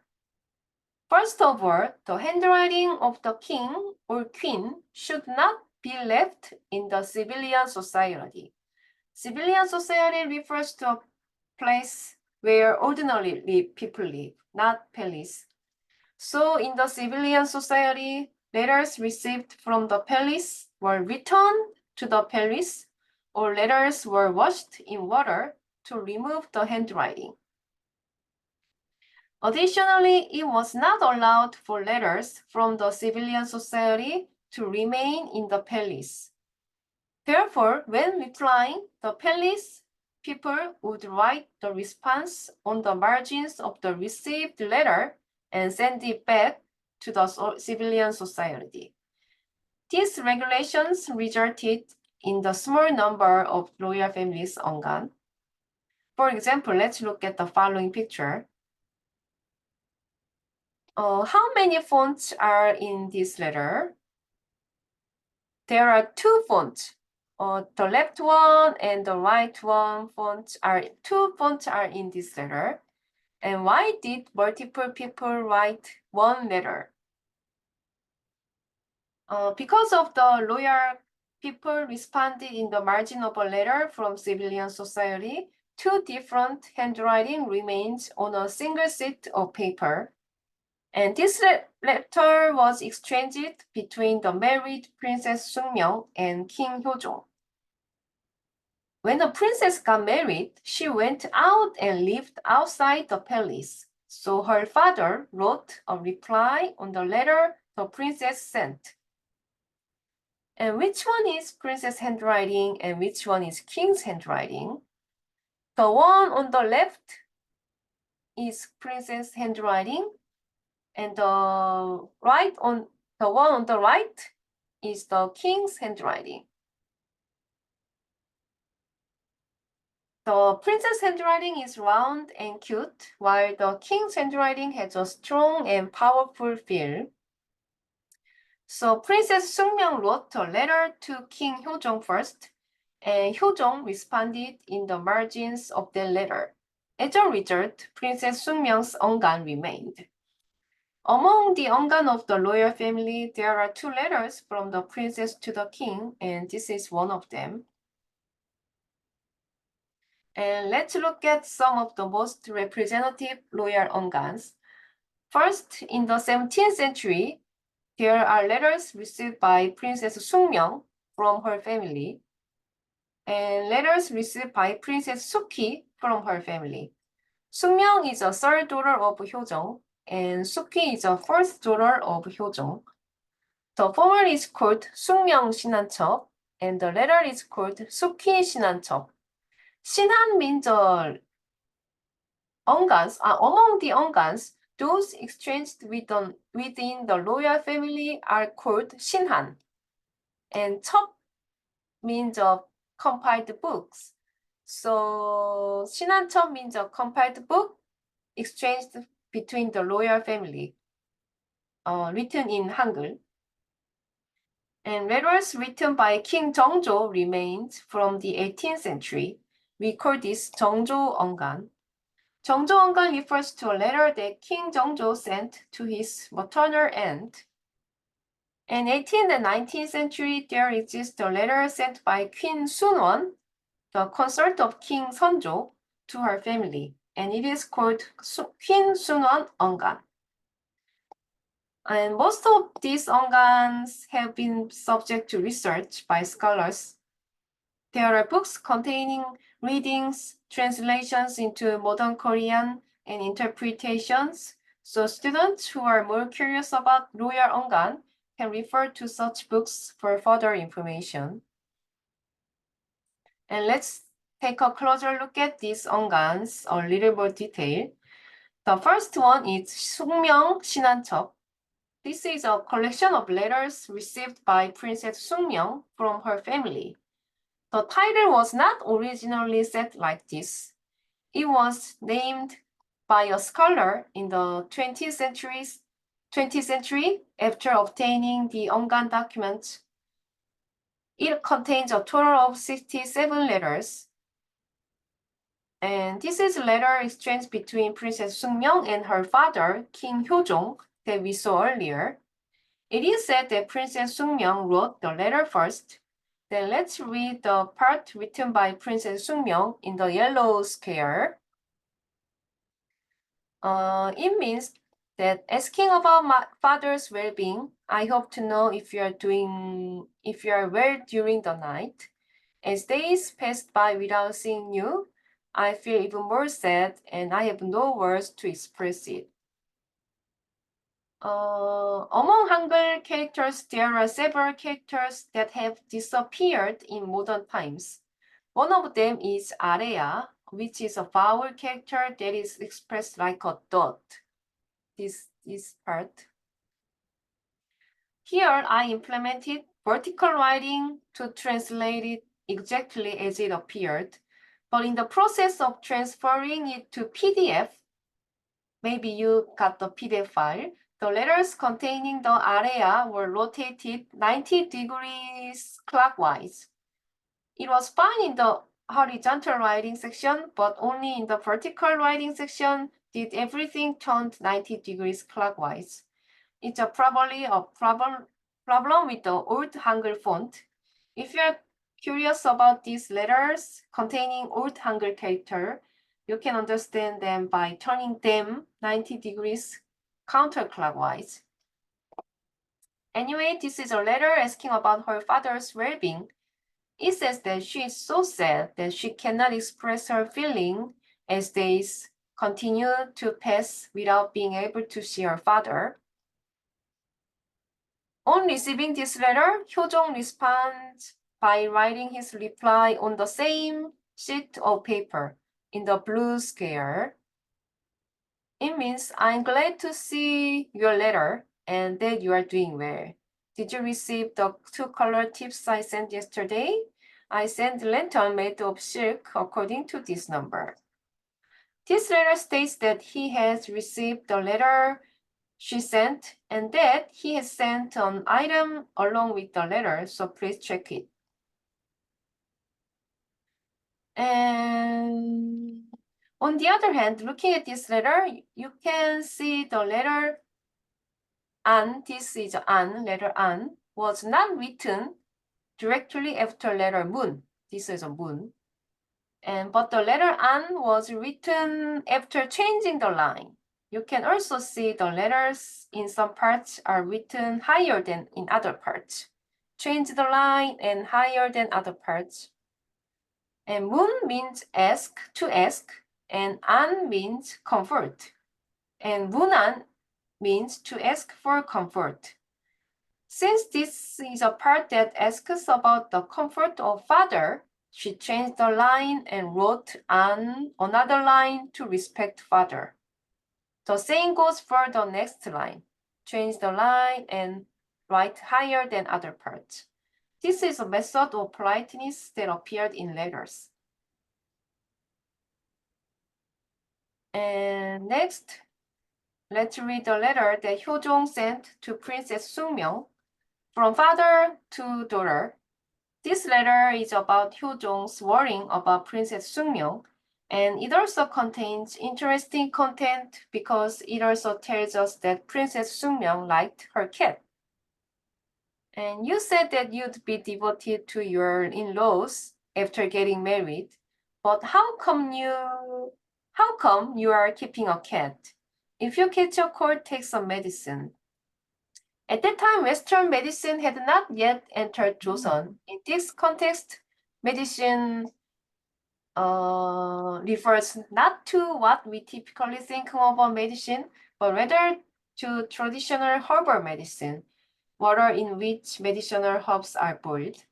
First of all, the handwriting of the king or queen should not be left in the civilian society. Civilian society refers to a place where ordinary people live, not palace. So in the civilian society, letters received from the palace were returned to the palace, or letters were washed in water to remove the handwriting. Additionally, it was not allowed for letters from the civilian society to remain in the palace. Therefore, when replying, the palace people would write the response on the margins of the received letter and send it back to the civilian society. These regulations resulted in the small number of royal families ongan. For example, let's look at the following picture. How many fonts are in this letter? There are two fonts. The left one and the right one two fonts are in this letter. And why did multiple people write one letter? Because of the loyal people responded in the margin of a letter from civilian society, two different handwriting remains on a single sheet of paper. And this letter was exchanged between the married Princess Sungmyeong and King Hyojong. When the princess got married, she went out and lived outside the palace. So her father wrote a reply on the letter the princess sent. And which one is princess handwriting and which one is king's handwriting? The one on the left is princess handwriting, and the one on the right is the king's handwriting. The princess handwriting is round and cute, while the king's handwriting has a strong and powerful feel. So Princess Sungmyeong wrote a letter to King Hyojong first, and Hyojong responded in the margins of the letter. As a result, Princess Sungmyeong's ongan remained. Among the ongan of the royal family, there are two letters from the princess to the king, and this is one of them. And let's look at some of the most representative royal ongans. First, in the 17th century, there are letters received by Princess Sungmyeong from her family, and letters received by Princess Suki from her family. Sungmyeong is a third daughter of Hyojong, and Suki is a first daughter of Hyojong. The former is called Sungmyeong Sinancheop, and the latter is called Suki Sinancheop. Sinhan means ongans. Among the ongans, those exchanged within the royal family are called Sinhan. And Cheop means compiled books. So Sinancheop means a compiled book exchanged between the royal family, written in Hangeul. And letters written by King Jeongjo remains from the 18th century. We call this Jeongjo Ongan. Jeongjo Ongan refers to a letter that King Jeongjo sent to his maternal aunt. In 18th and 19th century, there exists a letter sent by Queen Sunwon, the consort of King Seonjo, to her family, and it is called Queen Sunwon Ongan. And most of these ongans have been subject to research by scholars. There are books containing readings, translations into modern Korean, and interpretations. So students who are more curious about royal ongan can refer to such books for further information. And let's take a closer look at these ongans a little more detail. The first one is Sungmyeong Sinancheop. This is a collection of letters received by Princess Sungmyeong from her family. The title was not originally set like this. It was named by a scholar in the 20th century after obtaining the ongan document. It contains a total of 67 letters. And this is a letter exchange between Princess Sungmyeong and her father, King Hyojong, that we saw earlier. It is said that Princess Sungmyeong wrote the letter first. Then let's read the part written by Princess Sungmyeong in the yellow square. It means that asking about my father's well-being, I hope to know if you are well during the night. As days passed by without seeing you, I feel even more sad and I have no words to express it. Among Hangul characters, there are several characters that have disappeared in modern times. One of them is 아래야, which is a vowel character that is expressed like a dot. This part. Here I implemented vertical writing to translate it exactly as it appeared, but in the process of transferring it to PDF, maybe you got the PDF file, the letters containing the area were rotated 90 degrees clockwise. It was fine in the horizontal writing section, but only in the vertical writing section did everything turned 90 degrees clockwise. It's probably a problem with the old Hangul font. If you're curious about these letters containing old Hangul character, you can understand them by turning them 90 degrees counterclockwise. Anyway, this is a letter asking about her father's well-being. It says that she is so sad that she cannot express her feeling as days continue to pass without being able to see her father. On receiving this letter, Hyojong responds by writing his reply on the same sheet of paper in the blue square. It means, I'm glad to see your letter and that you are doing well. Did you receive the 2-color tips I sent yesterday? I sent lantern made of silk according to this number. This letter states that he has received the letter she sent and that he has sent an item along with the letter, so please check it. And on the other hand, looking at this letter, you can see the letter an, this is an, letter an, was not written directly after letter 문. This is a 문. But the letter an was written after changing the line. You can also see the letters in some parts are written higher than in other parts. Change the line and higher than other parts. And 문 means ask, to ask, and an means comfort. And 문안 means to ask for comfort. Since this is a part that asks about the comfort of father, she changed the line and wrote on another line to respect father. The same goes for the next line. Change the line and write higher than other parts. This is a method of politeness that appeared in letters. And next, let's read the letter that Hyojong sent to Princess Sungmyeong from father to daughter. This letter is about Hyojong's worrying about Princess Sungmyeong, and it also contains interesting content because it also tells us that Princess Sungmyeong liked her cat. And you said that you'd be devoted to your in-laws after getting married, but how come you are keeping a cat? If you catch a cold, take some medicine. At that time, Western medicine had not yet entered Joseon. In this context, medicine refers not to what we typically think of a medicine, but rather to traditional herbal medicine, water in which medicinal herbs are boiled.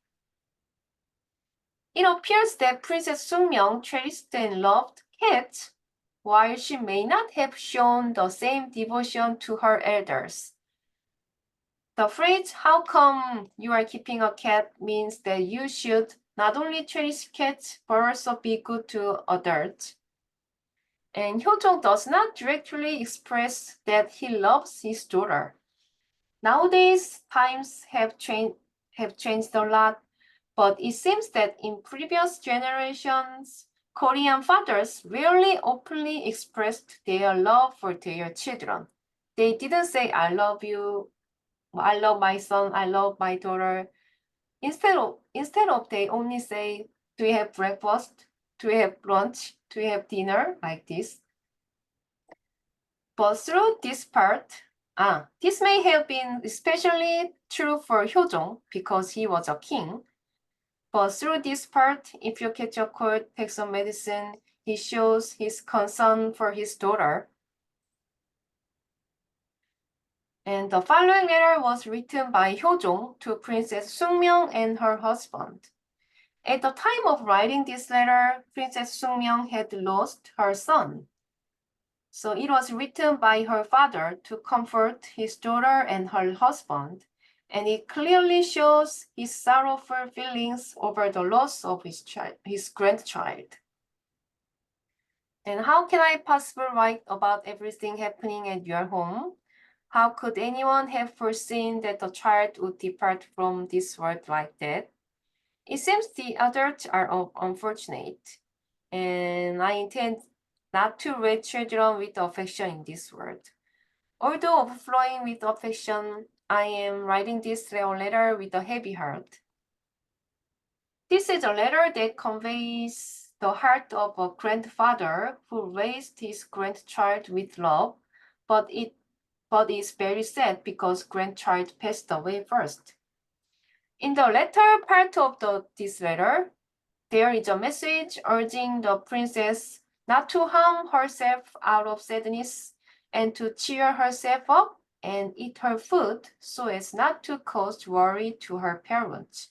It appears that Princess Sungmyeong cherished and loved cats, while she may not have shown the same devotion to her elders. The phrase, how come you are keeping a cat, means that you should not only cherish cats, but also be good to adults. And Hyojong does not directly express that he loves his daughter. Nowadays, times have changed a lot, but it seems that in previous generations, Korean fathers rarely openly expressed their love for their children. They didn't say, I love you, I love my son, I love my daughter. Instead of they only say, do you have breakfast? Do you have lunch? Do you have dinner? Like this. But through this part, this may have been especially true for Hyojong because he was a king. But through this part, if you catch a cold, take some medicine, he shows his concern for his daughter. And the following letter was written by Hyojong to Princess Sungmyeong and her husband. At the time of writing this letter, Princess Sungmyeong had lost her son. So it was written by her father to comfort his daughter and her husband, and it clearly shows his sorrowful feelings over the loss of his grandchild. And how can I possibly write about everything happening at your home? How could anyone have foreseen that the child would depart from this world like that? It seems the adults are unfortunate, and I intend not to raise children with affection in this world. Although overflowing with affection, I am writing this letter with a heavy heart. This is a letter that conveys the heart of a grandfather who raised his grandchild with love, but is very sad because grandchild passed away first. In the latter part of this letter, there is a message urging the princess not to harm herself out of sadness and to cheer herself up and eat her food so as not to cause worry to her parents.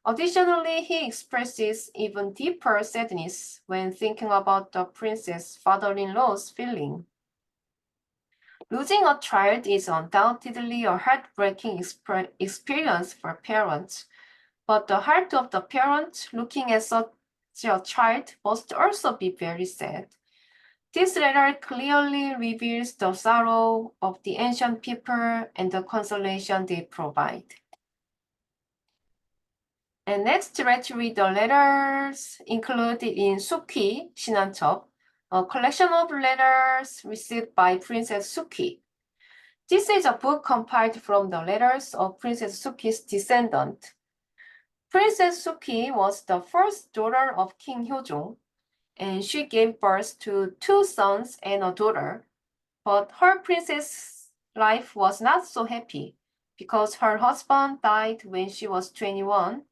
Additionally, he expresses even deeper sadness when thinking about the princess' father-in-law's feeling. Losing a child is undoubtedly a heartbreaking experience for parents, but the heart of the parent looking at such a child must also be very sad. This letter clearly reveals the sorrow of the ancient people and the consolation they provide. And next, let's read the letters included in Suki Sinanchop, a collection of letters received by Princess Suki. This is a book compiled from the letters of Princess Suki's descendant. Princess Suki was the first daughter of King Hyojong, and she gave birth to 2 sons and a daughter. But her princess life was not so happy because her husband died when she was 21,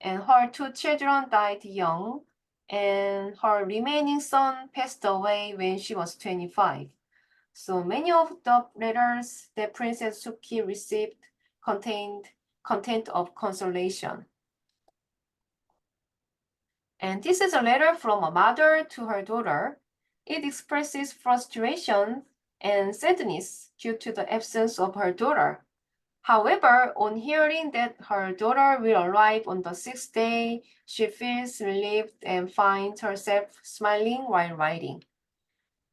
and her 2 children died young, and her remaining son passed away when she was 25. So many of the letters that Princess Suki received contained content of consolation. And this is a letter from a mother to her daughter. It expresses frustration and sadness due to the absence of her daughter. However, on hearing that her daughter will arrive on the 6th day, she feels relieved and finds herself smiling while writing.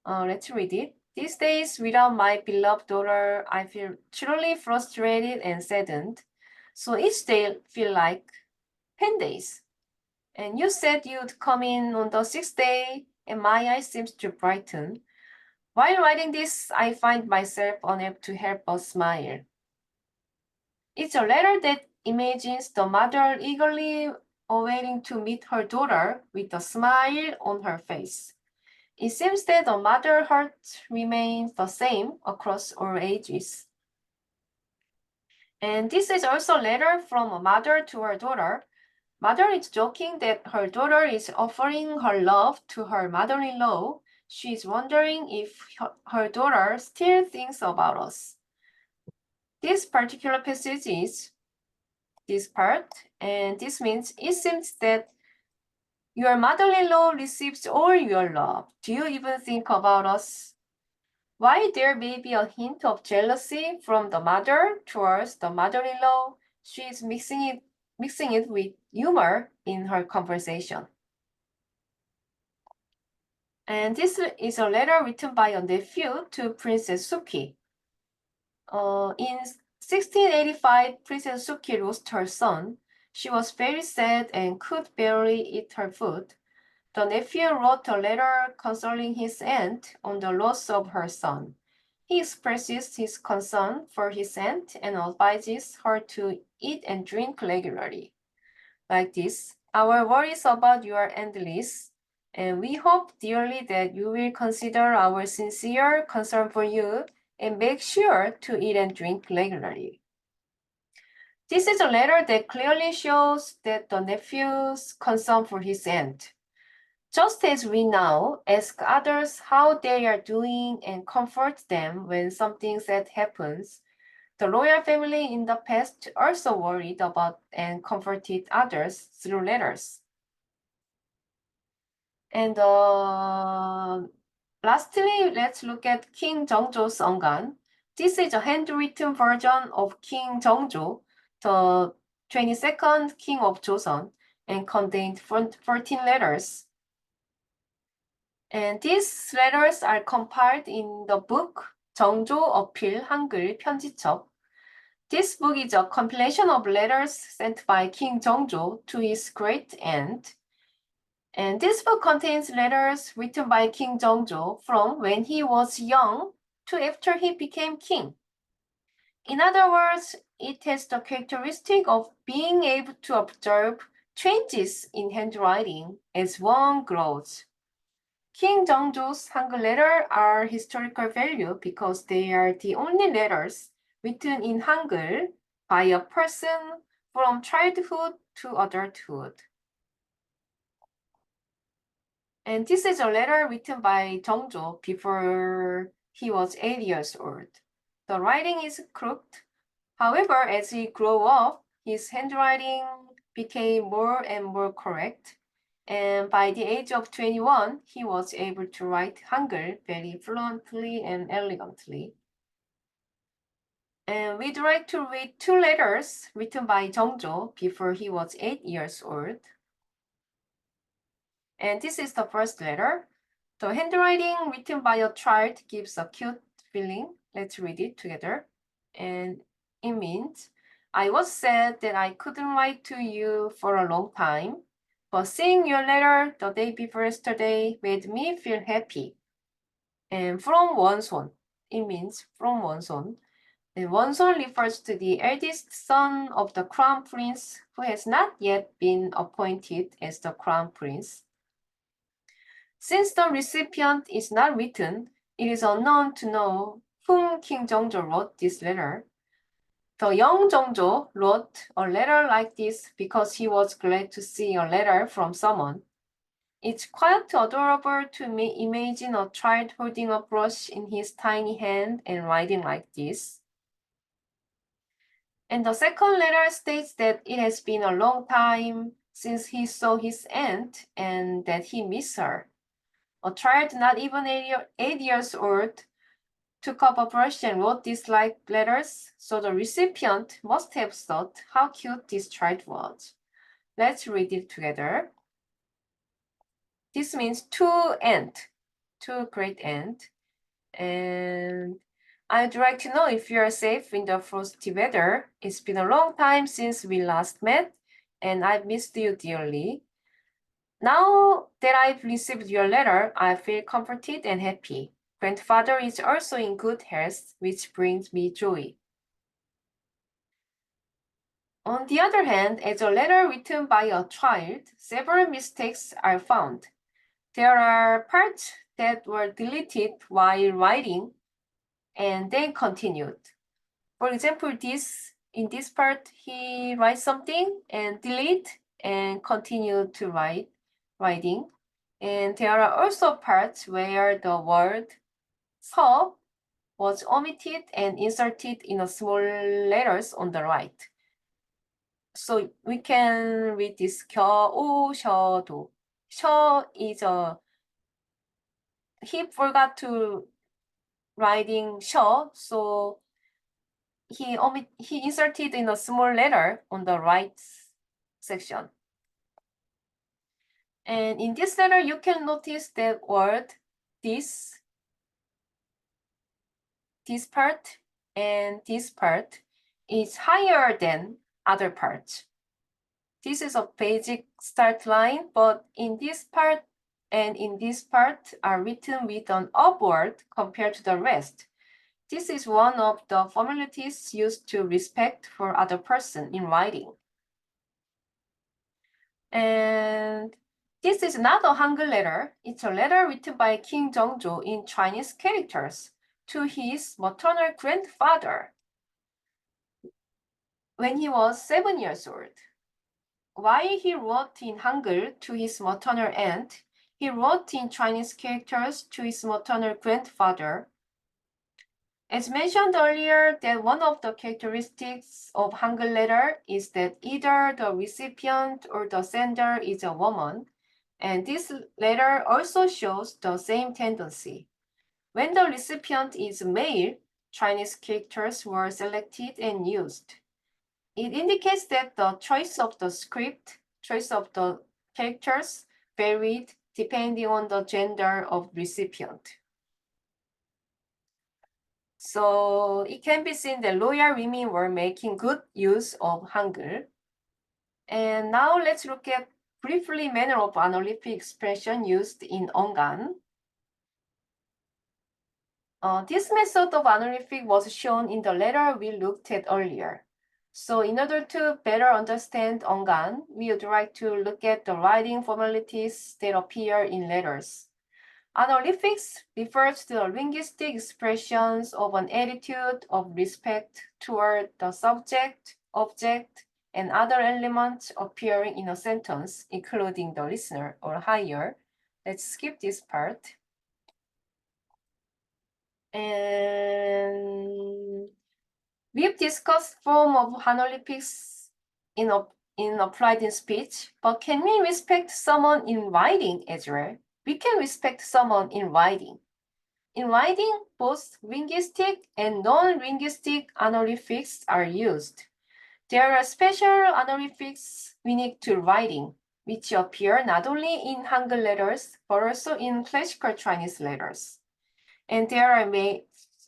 Let's read it. These days, without my beloved daughter, I feel truly frustrated and saddened. So each day feel like 10 days. And you said you'd come in on the 6th day, and my eyes seems to brighten. While writing this, I find myself unable to help but smile. It's a letter that imagines the mother eagerly awaiting to meet her daughter with a smile on her face. It seems that the mother heart remains the same across all ages. And this is also a letter from a mother to her daughter. Mother is joking that her daughter is offering her love to her mother-in-law. She is wondering if her daughter still thinks about us. This particular passage is this part, and this means it seems that your mother-in-law receives all your love. Do you even think about us? While there may be a hint of jealousy from the mother towards the mother-in-law, she is mixing it with humor in her conversation. And this is a letter written by a nephew to Princess Suki. In 1685, Princess Suki lost her son. She was very sad and could barely eat her food. The nephew wrote a letter consoling his aunt on the loss of her son. He expresses his concern for his aunt and advises her to eat and drink regularly. Like this, our worries about you are endless, And we hope dearly that you will consider our sincere concern for you and make sure to eat and drink regularly. This is a letter that clearly shows that the nephew's concern for his aunt. Just as we now ask others how they are doing and comfort them when something sad happens, the royal family in the past also worried about and comforted others through letters. And lastly, let's look at King Jeongjo's Eongan. This is a handwritten version of King Jeongjo, the 22nd king of Joseon, and contained 14 letters. And these letters are compiled in the book 정조 어필 한글 편지첩. This book is a compilation of letters sent by King Jeongjo to his great aunt. And this book contains letters written by King Jeongjo from when he was young to after he became king. In other words, it has the characteristic of being able to observe changes in handwriting as one grows. King Jeongjo's Hangul letters are historical value because they are the only letters written in Hangul by a person from childhood to adulthood. And this is a letter written by Jeongjo before he was 8 years old. The writing is crooked. However, as he grew up, his handwriting became more and more correct. And by the age of 21, he was able to write Hangul very fluently and elegantly. And we'd like to read two letters written by Jeongjo before he was 8 years old. And this is the first letter. The handwriting written by a child gives a cute feeling. Let's read it together. And it means, I was sad that I couldn't write to you for a long time, but seeing your letter the day before yesterday made me feel happy. And from 원손, it means from 원손. And 원손 refers to the eldest son of the crown prince who has not yet been appointed as the crown prince. Since the recipient is not written, it is unknown to know whom King Jeongjo wrote this letter. The young Jeongjo wrote a letter like this because he was glad to see a letter from someone. It's quite adorable to imagine a child holding a brush in his tiny hand and writing like this. And the second letter states that it has been a long time since he saw his aunt and that he missed her. A child not even 8 years old took up a brush and wrote these like letters, so the recipient must have thought how cute this child was. Let's read it together. This means to great aunt. And I'd like to know if you are safe in the frosty weather. It's been a long time since we last met, and I've missed you dearly. Now that I've received your letter, I feel comforted and happy. Grandfather is also in good health, which brings me joy. On the other hand, as a letter written by a child, several mistakes are found. There are parts that were deleted while writing and then continued. For example, in this part, he writes something and delete and continue to writing. And there are also parts where the word 서 was omitted and inserted in a small letters on the right. So we can read this 겨우셔도. 셔 is he forgot to writing 셔, so he inserted in a small letter on the right section. And in this letter, you can notice that word this part and this part is higher than other parts. This is a basic start line, but in this part and in this part are written with an upward compared to the rest. This is one of the formalities used to respect for other person in writing. And This is not a Hangul letter. It's a letter written by King Jeongjo in Chinese characters to his maternal grandfather when he was 7 years old. While he wrote in Hangul to his maternal aunt, he wrote in Chinese characters to his maternal grandfather. As mentioned earlier, that one of the characteristics of Hangul letter is that either the recipient or the sender is a woman, and this letter also shows the same tendency. When the recipient is male, Chinese characters were selected and used. It indicates that the choice of the script, choice of the characters varied depending on the gender of recipient. So it can be seen that loyal women were making good use of Hangul. And now let's look at briefly manner of honorific expression used in Ongan. This method of honorific was shown in the letter we looked at earlier. So in order to better understand Ongan, we would like to look at the writing formalities that appear in letters. Honorifics refers to the linguistic expressions of an attitude of respect toward the subject, object, and other elements appearing in a sentence, including the listener or higher. Let's skip this part. And we've discussed form of honorifics in applied in speech, but can we respect someone in writing as well? We can respect someone in writing. In writing, both linguistic and non-linguistic honorifics are used. There are special honorifics unique to writing, which appear not only in Hangul letters, but also in classical Chinese letters. And there are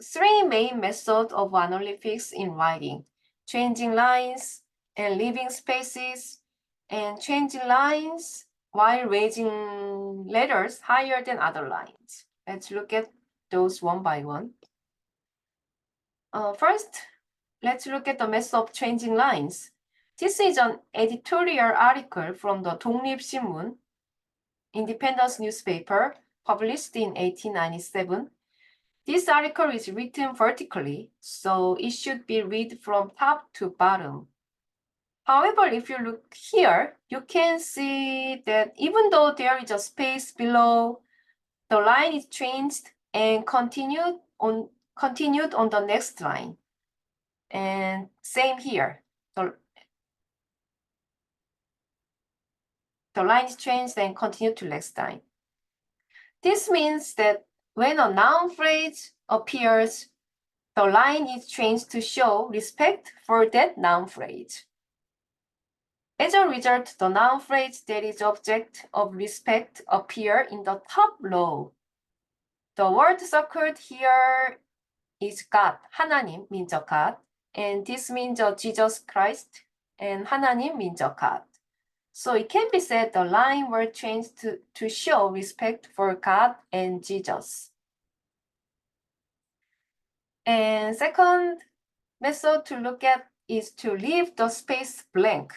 three main methods of honorifics in writing: changing lines and leaving spaces, and changing lines while raising letters higher than other lines. Let's look at those one by one. First, let's look at the method of changing lines. This is an editorial article from the 독립신문, independence newspaper, published in 1897. This article is written vertically, so it should be read from top to bottom. However, if you look here, you can see that even though there is a space below, the line is changed and continued on the next line. And same here. The line is changed and continued to next line. This means that when a noun phrase appears, the line is changed to show respect for that noun phrase. As a result, the noun phrase that is object of respect appear in the top row. The word circled here is God. 하나님 means a God, and this means Jesus Christ, and 하나님 means a God. So it can be said the line were changed to show respect for God and Jesus. And second method to look at is to leave the space blank.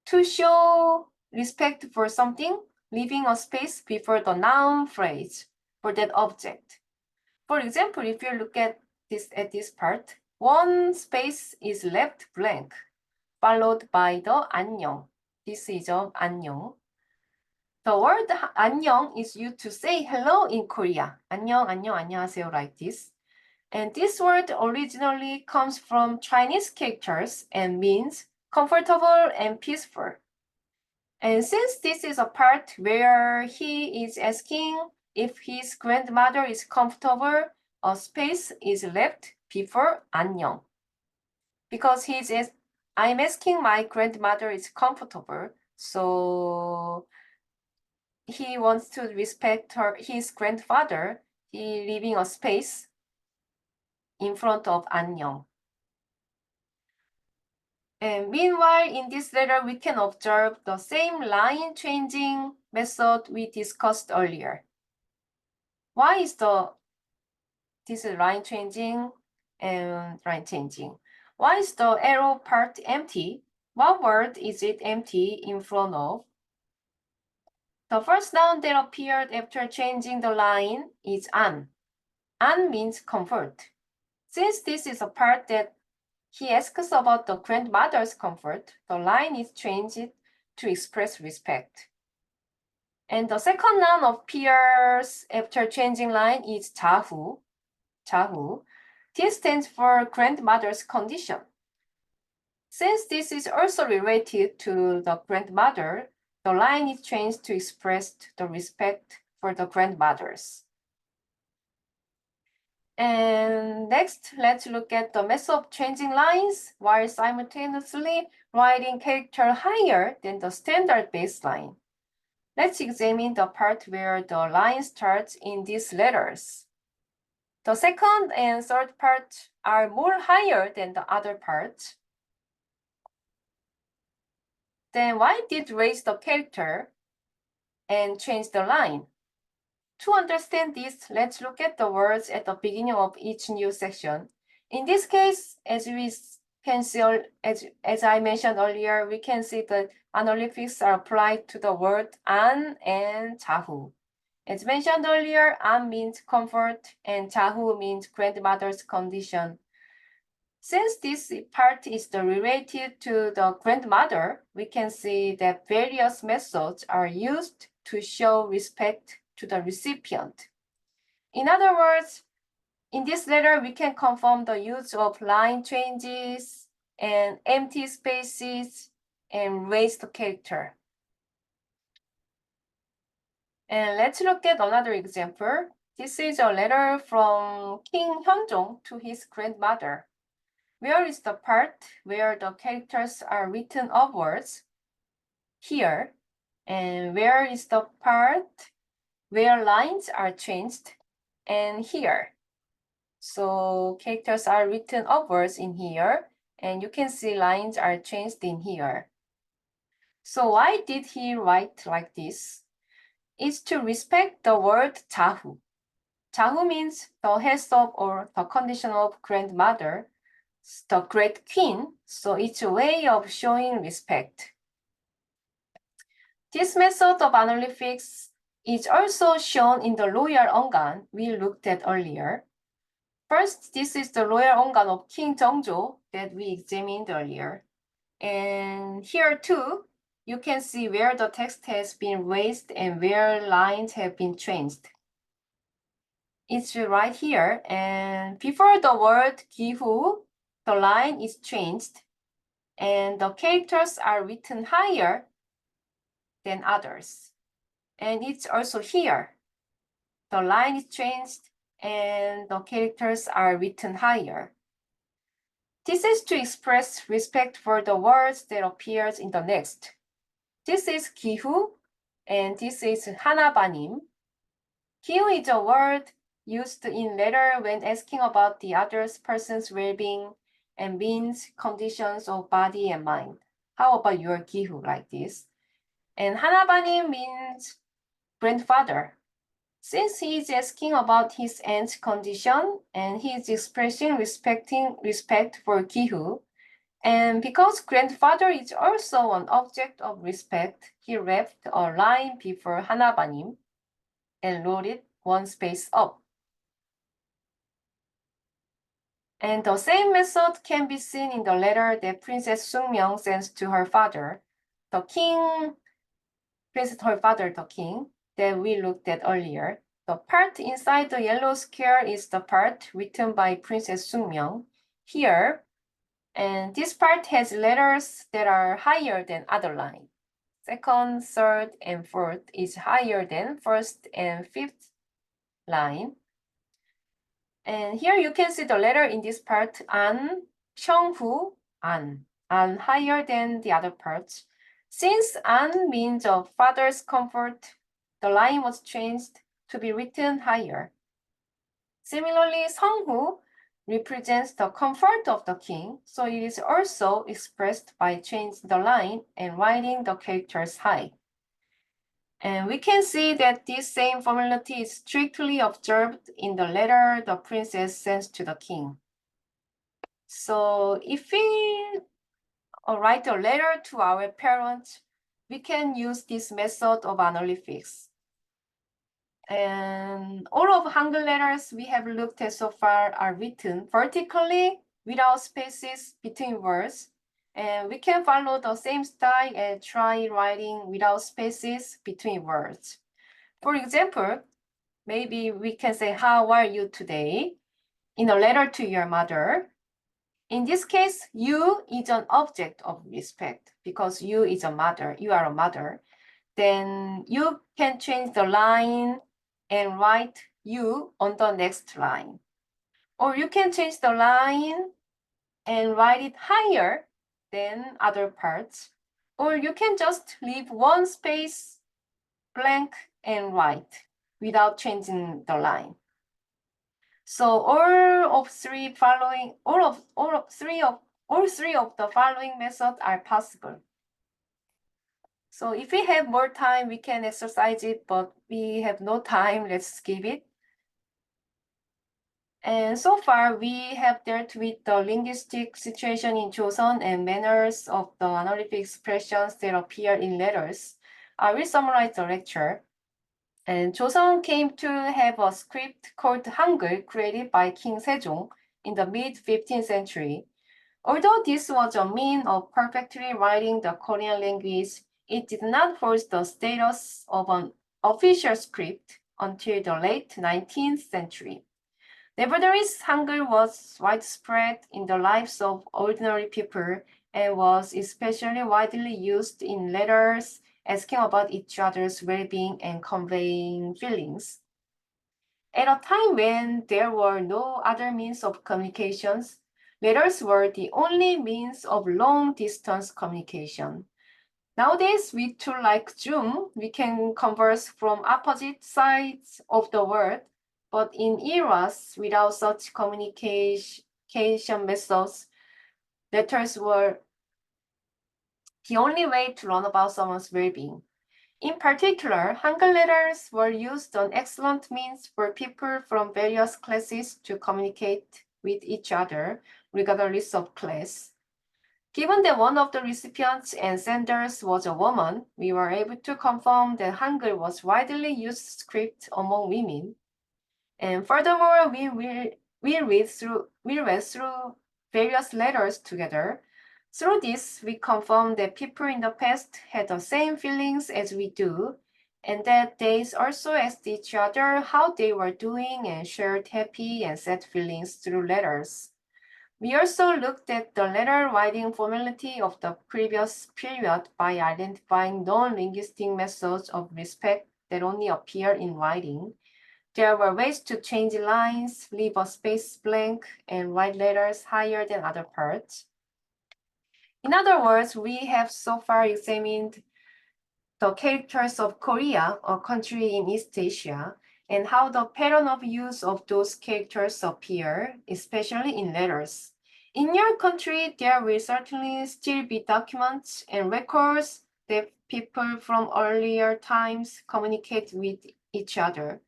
To show respect for something, leaving a space before the noun phrase for that object. For example, if you look at this part, one space is left blank, followed by the 안녕. This is 안녕. The word 안녕 is used to say hello in Korea. 안녕, 안녕, 안녕하세요, like this. And this word originally comes from Chinese characters and means comfortable and peaceful. And since this is a part where he is asking if his grandmother is comfortable, a space is left before 안녕. Because I'm asking my grandmother is comfortable, so he wants to respect his grandfather. He leaving a space in front of 안녕. And meanwhile, in this letter, we can observe the same line changing method we discussed earlier. Why is this line changing and line changing? Why is the arrow part empty? What word is it empty in front of? The first noun that appeared after changing the line is an. An means comfort. Since this is a part that he asks about the grandmother's comfort, the line is changed to express respect. And the second noun appears after changing line is 자후. 자후. This stands for grandmother's condition. Since this is also related to the grandmother, the line is changed to express the respect for the grandmothers. And next, let's look at the method of changing lines while simultaneously writing character higher than the standard baseline. Let's examine the part where the line starts in these letters. The second and third part are more higher than the other parts. Then why did raise the character and change the line? To understand this, let's look at the words at the beginning of each new section. In this case, as I mentioned earlier, we can see that honorifics are applied to the word an and 자후. As mentioned earlier, an means comfort and 자후 means grandmother's condition. Since this part is related to the grandmother, we can see that various methods are used to show respect to the recipient. In other words, in this letter, we can confirm the use of line changes and empty spaces and raised character. And let's look at another example. This is a letter from King Hyunjong to his grandmother. Where is the part where the characters are written upwards? Here. And where is the part where lines are changed? And here. So characters are written upwards in here, and you can see lines are changed in here. So why did he write like this? It's to respect the word 자후. 자후 means the health of or the condition of grandmother, the great queen, so it's a way of showing respect. This method of honorifics is also shown in the royal ongan we looked at earlier. First, this is the royal ongan of King Jeongjo that we examined earlier. And here too, you can see where the text has been raised and where lines have been changed. It's right here, and before the word 기후, the line is changed, and the characters are written higher than others. And it's also here. The line is changed, and the characters are written higher. This is to express respect for the words that appears in the next. This is 기후, and this is 하나바님. 기후 is a word used in letter when asking about the other person's well-being and means conditions of body and mind. How about your 기후 like this? And 하나바님 means grandfather. Since he is asking about his aunt's condition and he is expressing respect for 기후, and because grandfather is also an object of respect, he left a line before 하나바님 and wrote it one space up. And the same method can be seen in the letter that Princess Sungmyeong sends to her father, her father, the king, that we looked at earlier. The part inside the yellow square is the part written by Princess Sungmyeong here. And this part has letters that are higher than other lines. Second, third, and fourth is higher than first and fifth line. And here you can see the letter in this part, an, Seonghu, an higher than the other parts. Since an means of father's comfort, the line was changed to be written higher. Similarly, Seonghu represents the comfort of the king, so it is also expressed by changing the line and writing the characters high. And we can see that this same formality is strictly observed in the letter the princess sends to the king. So if we write a letter to our parents, we can use this method of honorifics. And all of Hangul letters we have looked at so far are written vertically without spaces between words. And we can follow the same style and try writing without spaces between words. For example, maybe we can say, "How are you today?" in a letter to your mother. In this case, you is an object of respect because you is a mother, you are a mother. Then you can change the line and write you on the next line. Or you can change the line and write it higher than other parts. Or you can just leave one space blank and write without changing the line. So all three of the following methods are possible. So if we have more time, we can exercise it, but we have no time, let's skip it. And so far, we have dealt with the linguistic situation in Joseon and manners of the honorific expressions that appear in letters. I will summarize the lecture. And Joseon came to have a script called Hangeul created by King Sejong in the mid-15th century. Although this was a means of perfectly writing the Korean language, it did not hold the status of an official script until the late 19th century. Nevertheless, Hangul was widespread in the lives of ordinary people and was especially widely used in letters asking about each other's well-being and conveying feelings. At a time when there were no other means of communications, letters were the only means of long-distance communication. Nowadays, with tools like Zoom, we can converse from opposite sides of the world, but in eras without such communication methods, letters were the only way to learn about someone's well-being. In particular, Hangul letters were used as an excellent means for people from various classes to communicate with each other, regardless of class. Given that one of the recipients and senders was a woman, we were able to confirm that Hangul was widely used script among women. And furthermore, we read through various letters together. Through this, we confirm that people in the past had the same feelings as we do, and that they also asked each other how they were doing and shared happy and sad feelings through letters. We also looked at the letter writing formality of the previous period by identifying non-linguistic methods of respect that only appear in writing. There were ways to change lines, leave a space blank, and write letters higher than other parts. In other words, we have so far examined the characters of Korea, a country in East Asia, and how the pattern of use of those characters appear, especially in letters. In your country, there will certainly still be documents and records that people from earlier times communicate with each other.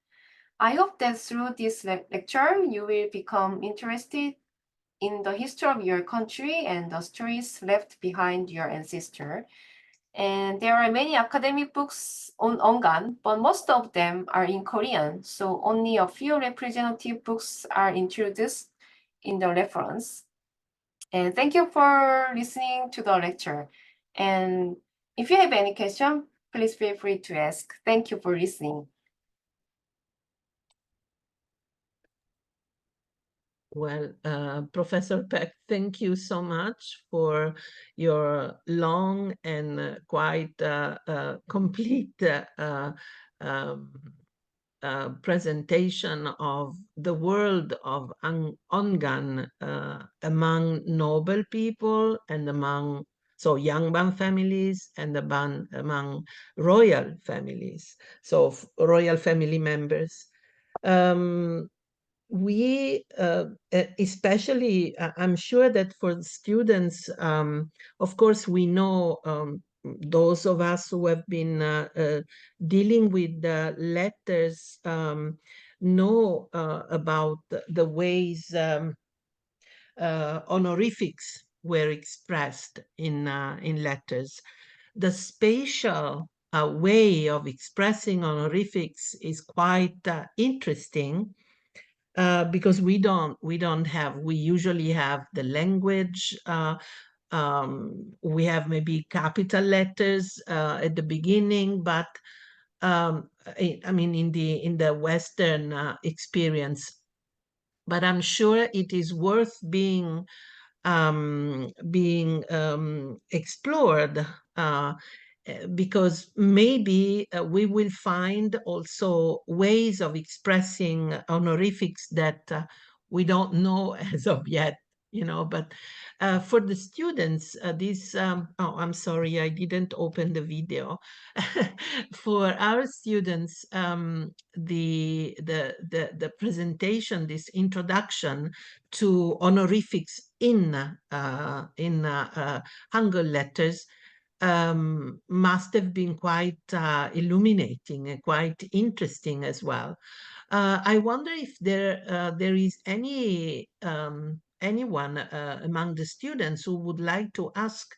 I hope that through this lecture, you will become interested in the history of your country and the stories left behind your ancestor. And there are many academic books on Ongan, but most of them are in Korean, so only a few representative books are introduced in the reference. And thank you for listening to the lecture. And if you have any question, please feel free to ask. Thank you for listening. Well, Professor Peck, thank you so much for your long and quite complete um, presentation of the world of Ongan among noble people and among Yangban families and among royal families, royal family members. We especially, I'm sure that for the students, of course, we know those of us who have been dealing with the letters know about the ways honorifics were expressed in letters. the spatial way of expressing honorifics is quite interesting, because we usually have the language, we have maybe capital letters at the beginning, but I mean in the Western experience. But I'm sure it is worth being explored, because maybe we will find also ways of expressing honorifics that we don't know as of yet, but for the students, oh, I'm sorry, I didn't open the video. For our students, the presentation, this introduction to honorifics in Hangul letters must have been quite illuminating and quite interesting as well. I wonder if there is anyone among the students who would like to ask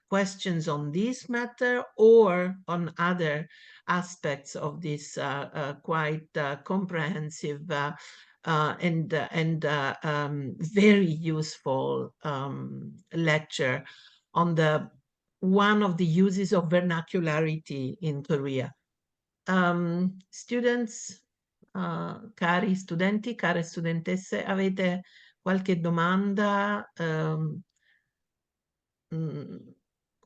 questions on this matter or on other aspects of this quite comprehensive and very useful lecture on one of the uses of vernacularity in Korea. Students, cari studenti, care studentesse, avete qualche domanda,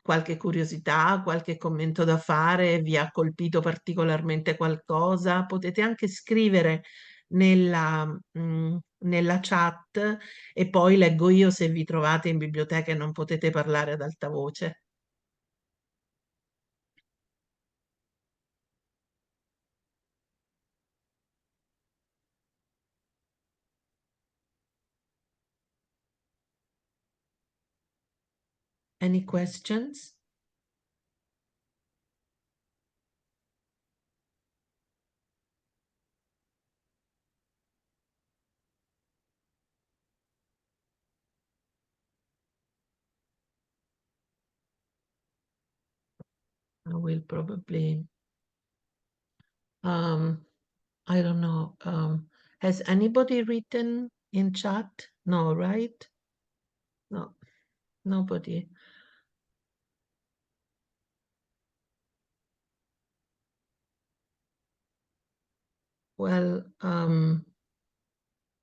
qualche curiosità, qualche commento da fare? Vi ha colpito particolarmente qualcosa? Potete anche scrivere nella chat e poi leggo io se vi trovate in biblioteca e non potete parlare ad alta voce. Any questions? I will probably, I don't know, has anybody written in chat? No, right? No, nobody. Well,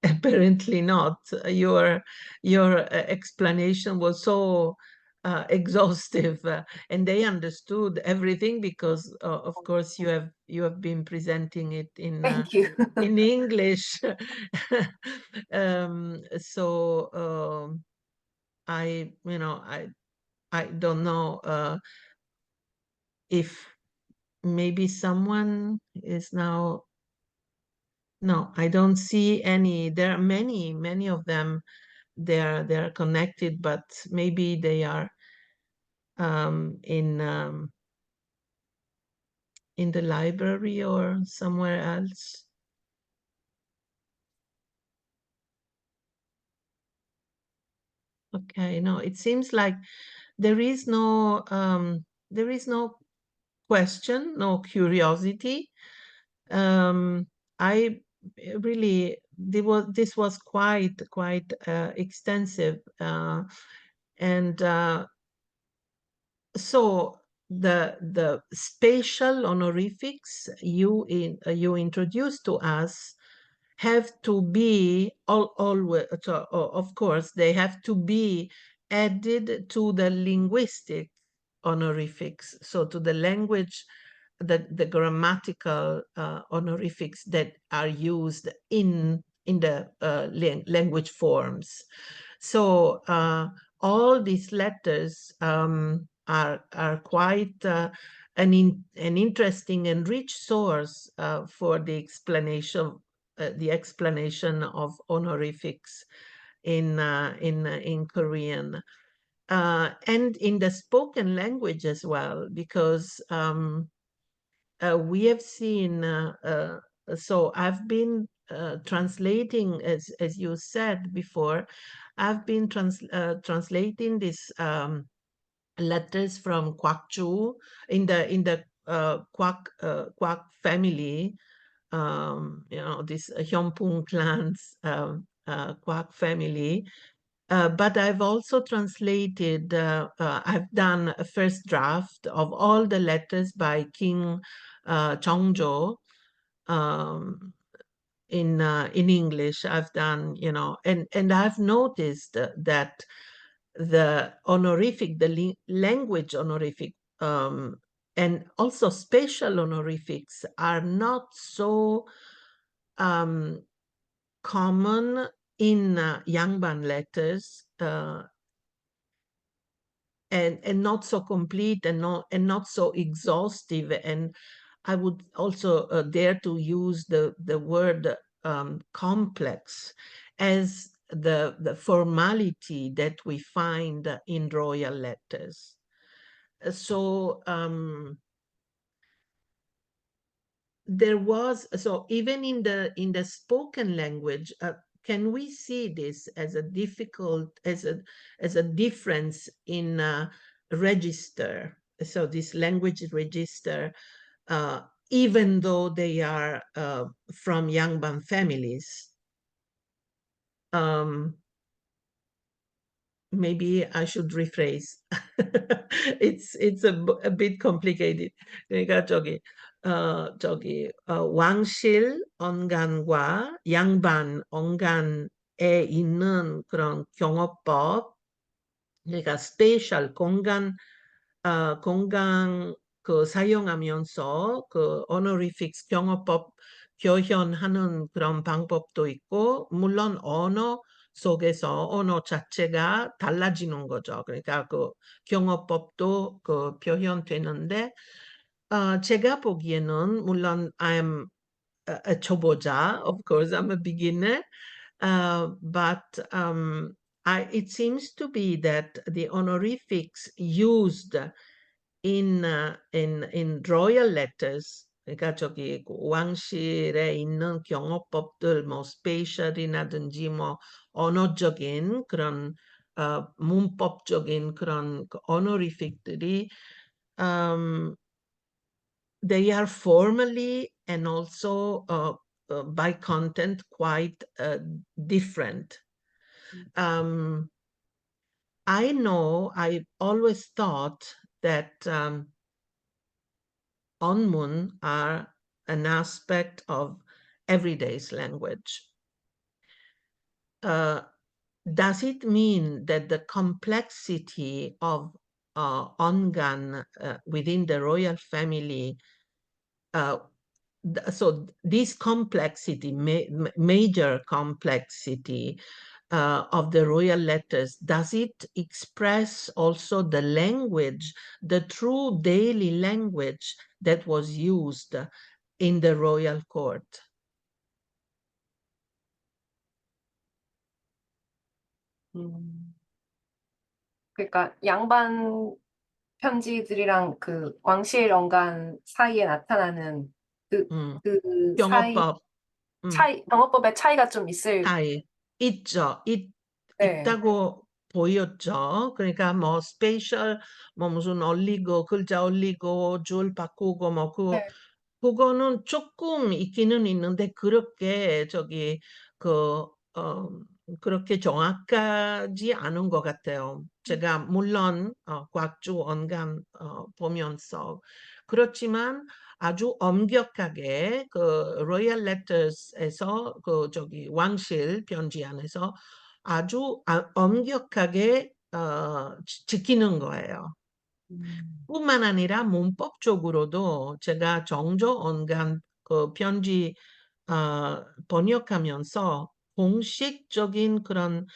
apparently not. Your explanation was so exhaustive, and they understood everything because, of course, you have been presenting it Thank you. in English. So I don't know if maybe someone is now. No, I don't see any. There are many of them. They're connected, but maybe they are in the library or somewhere else. Okay, no, it seems like there is no question, no curiosity. I really this was quite extensive, and so the spatial honorifics you introduced to us have to be always, of course, they have to be added to the linguistic honorifics, so to the language, the grammatical honorifics that are used in the language forms. So all these letters are quite an interesting and rich source for the explanation of honorifics in Korean, and in the spoken language as well, because we have seen. So I've been translating, as you said before, I've been translating this letters from Kwakju in the Kwak family. This Hyongpung clan's Kwak family. But I've also translated, I've done a first draft of all the letters by King Cheongjo in English. I've done, and I've noticed that the honorific, the language honorific, and also special honorifics are not so common in Yangban letters, and not so complete and not so exhaustive. And I would also dare to use the word complex as the formality that we find in royal letters. So there was, so even in the spoken language, can we see this as a difficult, as a difference in register? So this language register, even though they are from Yangban families. Maybe I should rephrase. It's a bit complicated. 그러니까 왕실 언간과 양반 언간에 있는 그런 경어법, 그러니까 스페셜 공간 그 사용하면서 그 honorifics 경어법 표현하는 그런 방법도 있고, 물론 언어 속에서 언어 자체가 달라지는 거죠. 그러니까 그 경어법도 그 표현되는데, 제가 보기에는 물론 I'm a 초보자, of course I'm a beginner, but it seems to be that the honorifics used in royal letters, 그러니까 저기 왕실에 있는 경어법들, 뭐 스페셜이라든지 뭐 언어적인 그런 문법적인 그런 honorific들이 they are formally and also by content quite different. I know I always thought that onmun are an aspect of everyday's language. Does it mean that the complexity of ongan within the royal family, so this complexity, major complexity of the royal letters, does it express also the language, the true daily language that was used in the royal court? 그러니까 양반 편지들이랑 그 왕실 언간 사이에 나타나는 그 사이 경어법 차이, 방어법의 차이가 좀 있을. 차이 있죠. 네. 있다고 보였죠. 그러니까 뭐 스페셜, 뭐 무슨 올리고, 글자 올리고, 줄 바꾸고, 뭐 네. 그거는 조금 있기는 있는데 그렇게 그렇게 정확하지 않은 것 같아요. 제가 물론 곽주 언간 보면서 그렇지만 아주 엄격하게 그 로얄 레터스에서 그 왕실 편지 안에서 아주 엄격하게 지키는 거예요. 뿐만 아니라 문법적으로도 제가 정조 언간 그 편지 번역하면서 공식적인 그런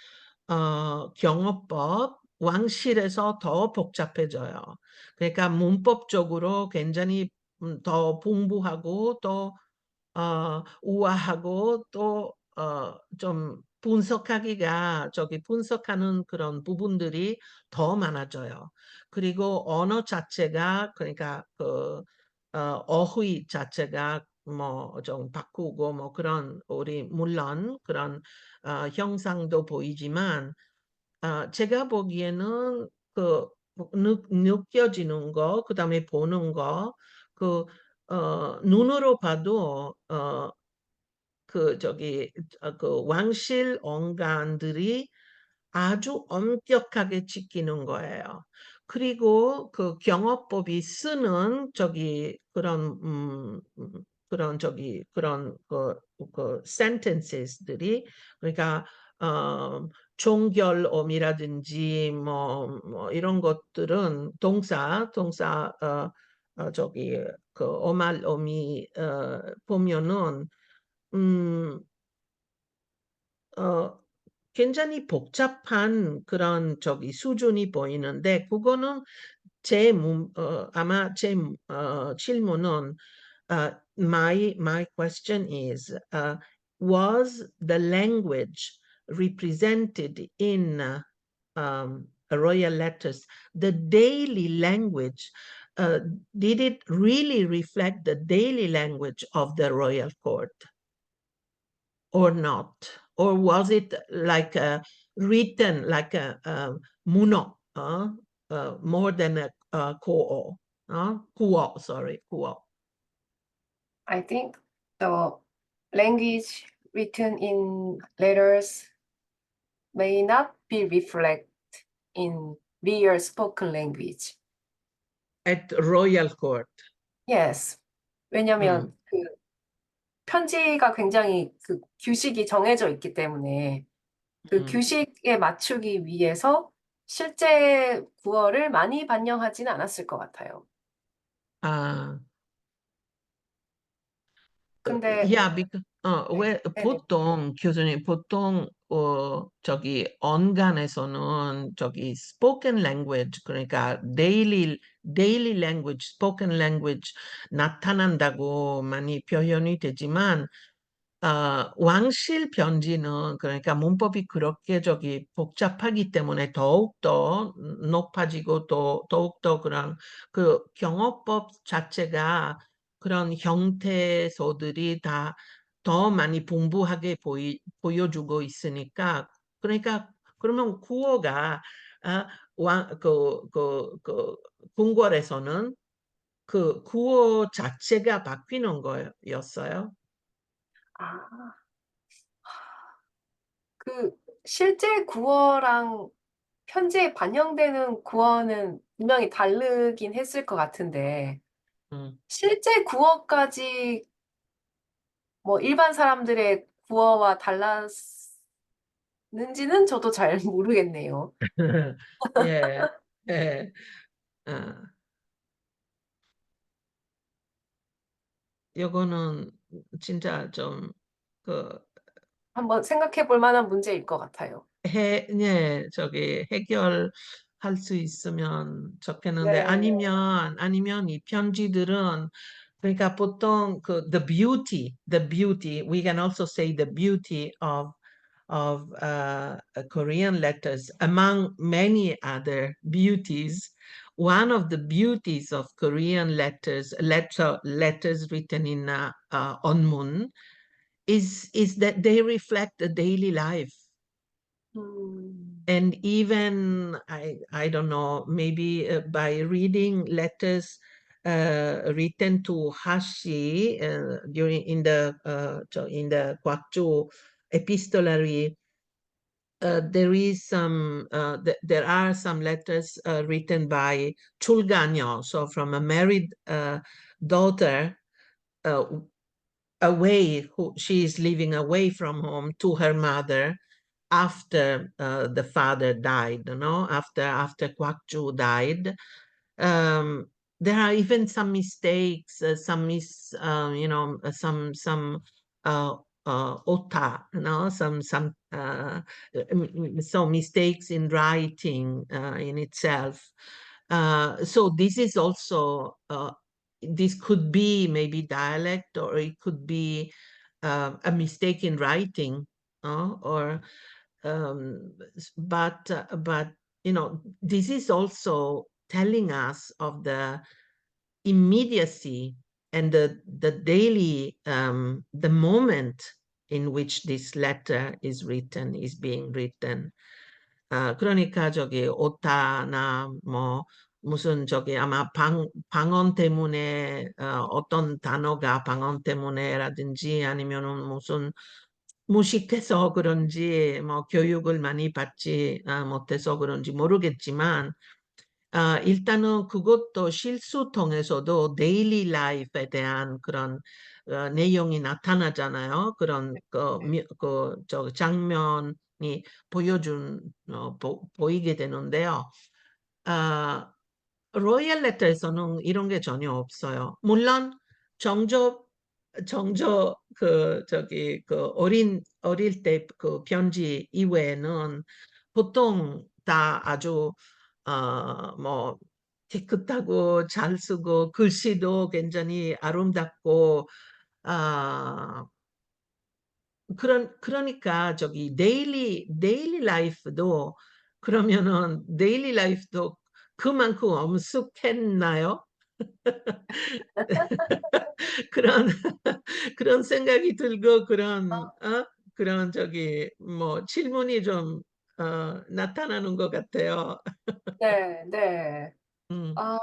경어법 왕실에서 더 복잡해져요. 그러니까 문법적으로 굉장히 더 풍부하고 또 우아하고 또 좀 분석하는 그런 부분들이 더 많아져요. 그리고 언어 자체가, 그러니까 어휘 자체가 뭐 좀 바꾸고 뭐 그런, 우리 물론 그런 형상도 보이지만 제가 보기에는 그 느껴지는 거, 그 다음에 보는 거, 눈으로 봐도, 그 왕실 언간들이 아주 엄격하게 지키는 거예요. 그리고 그 경호법이 쓰는 그런 sentences들이, 그러니까 종결음이라든지 뭐 이런 것들은 동사 그 어말음이 보면은 음 어 굉장히 복잡한 그런 수준이 보이는데, 그거는 아마 질문은, my question is, was the language represented in royal letters the daily language? Did it really reflect the daily language of the royal court? Or not? Or was it like written like a muno, more than a ko? Kuo, sorry, kuo. I think the language written in letters may not be reflected in real spoken language. At royal court. Yes. 왜냐면 그 편지가 굉장히 그 규식이 정해져 있기 때문에 그 규식에 맞추기 위해서 실제 구어를 많이 반영하지는 않았을 것 같아요. 아, 근데 yeah, because 왜 네네. 교수님, 보통 언간에서는 spoken language, 그러니까 daily language, spoken language 나타난다고 많이 표현이 되지만, 왕실 편지는, 그러니까 문법이 그렇게 복잡하기 때문에 더욱더 높아지고, 더욱더 그런 그 경어법 자체가 그런 형태소들이 다 더 많이 풍부하게 보여주고 있으니까, 그러니까 그러면 구어가, 아, 궁궐에서는 그 구어 자체가 바뀌는 거였어요. 아, 그 실제 구어랑 편지에 반영되는 구어는 분명히 다르긴 했을 것 같은데 음. 실제 구어까지 뭐 일반 사람들의 구어와 달랐는지는 저도 잘 모르겠네요. 예, 예. 아, 요거는 진짜 한번 생각해 볼 만한 문제일 것 같아요. 예, 해결할 수 있으면 좋겠는데, 네. 아니면 이 편지들은, 그러니까 보통 the beauty, we can also say the beauty of Korean letters, among many other beauties. One of the beauties of Korean letters written in onmun, is that they reflect the daily life. And even I don't know, maybe by reading letters written to Hashi in the Gwakju epistolary, there are some letters written by Chulganyo, so from a married daughter, she is living away from home, to her mother after the father died, after Kwakju died. Um, there are even some mistakes, some ota, so mistakes in writing in itself. So this is also, this could be maybe dialect, or it could be a mistake in writing, or but this is also telling us of the immediacy and the daily the moment in which this letter is being written. 그러니까 저기 오타나 뭐 무슨 저기 아마 방언 때문에 어떤 단어가 방언 때문에라든지 아니면은 무슨 무식해서 그런지 뭐 교육을 많이 받지 못해서 그런지 모르겠지만 일단은 그것도 실수 통해서도 데일리 라이프에 대한 그런 내용이 나타나잖아요. 그런 저 장면이 보이게 되는데요. 아, 로열 레터에서는 이런 게 전혀 없어요. 물론 정조 저기 어릴 때 그 편지 이외에는 보통 다 아주 뭐 깨끗하고 잘 쓰고 글씨도 굉장히 아름답고 아 그러니까 저기 데일리 라이프도 그러면은 데일리 라이프도 그만큼 엄숙했나요? 그런 그런 생각이 들고 그런 저기 뭐 질문이 좀 나타나는 것 같아요. 네, 네. 음, 아,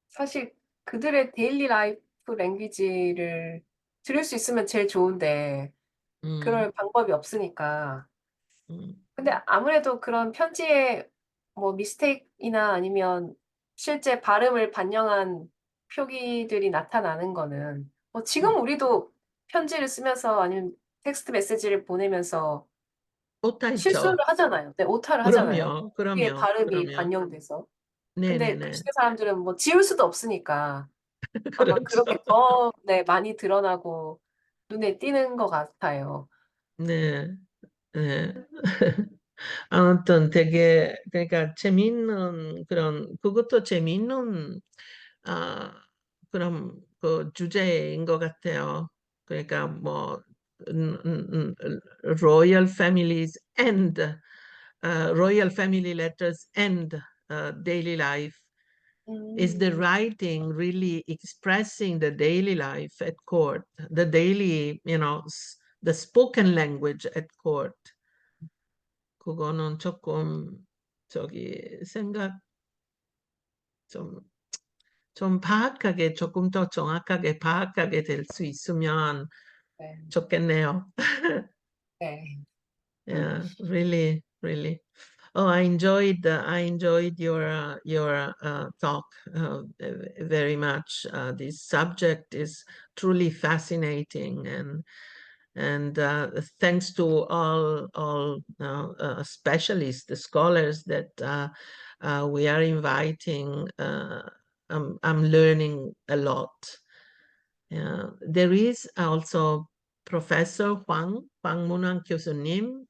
사실 그들의 데일리 라이프 랭귀지를 들을 수 있으면 제일 좋은데 음, 그럴 방법이 없으니까. 음, 근데 아무래도 그런 편지에 뭐 미스테이크이나 아니면 실제 발음을 반영한 표기들이 나타나는 거는 뭐 음. 지금 우리도 편지를 쓰면서 아니면 텍스트 메시지를 보내면서 오타 실수를 있죠. 하잖아요. 네, 오타를 하잖아요. 그럼요, 그게 그럼요, 발음이 그럼요. 반영돼서. 근데 네네네. 글씨의 사람들은 뭐 지울 수도 없으니까 아마 그렇죠. 그렇게 더, 네, 많이 드러나고 눈에 띄는 것 같아요. 네, 네. 아무튼 되게 그러니까 재미있는 그것도 재미있는 아 그런 그 주제인 것 같아요. 그러니까 뭐 royal families and royal family letters and daily life. Is the 음, writing really expressing the daily life at court, the daily, the spoken language at court? 그거는 조금 저기 생각 좀, 좀 파악하게, 조금 더 정확하게 파악하게 될 수 있으면 네, 좋겠네요. 네. Yeah, really, really. Oh, I enjoyed your talk very much. This subject is truly fascinating, and thanks to all specialists, the scholars that we are inviting. I'm learning a lot. There is also Professor Hwang Munang 교수님.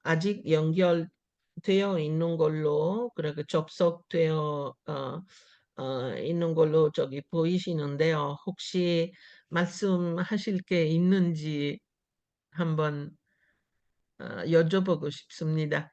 아직 연결되어 있는 걸로, 그렇게 접속되어 있는 걸로 저기 보이시는데요. 혹시 말씀하실 게 있는지 한번 여쭤보고 싶습니다.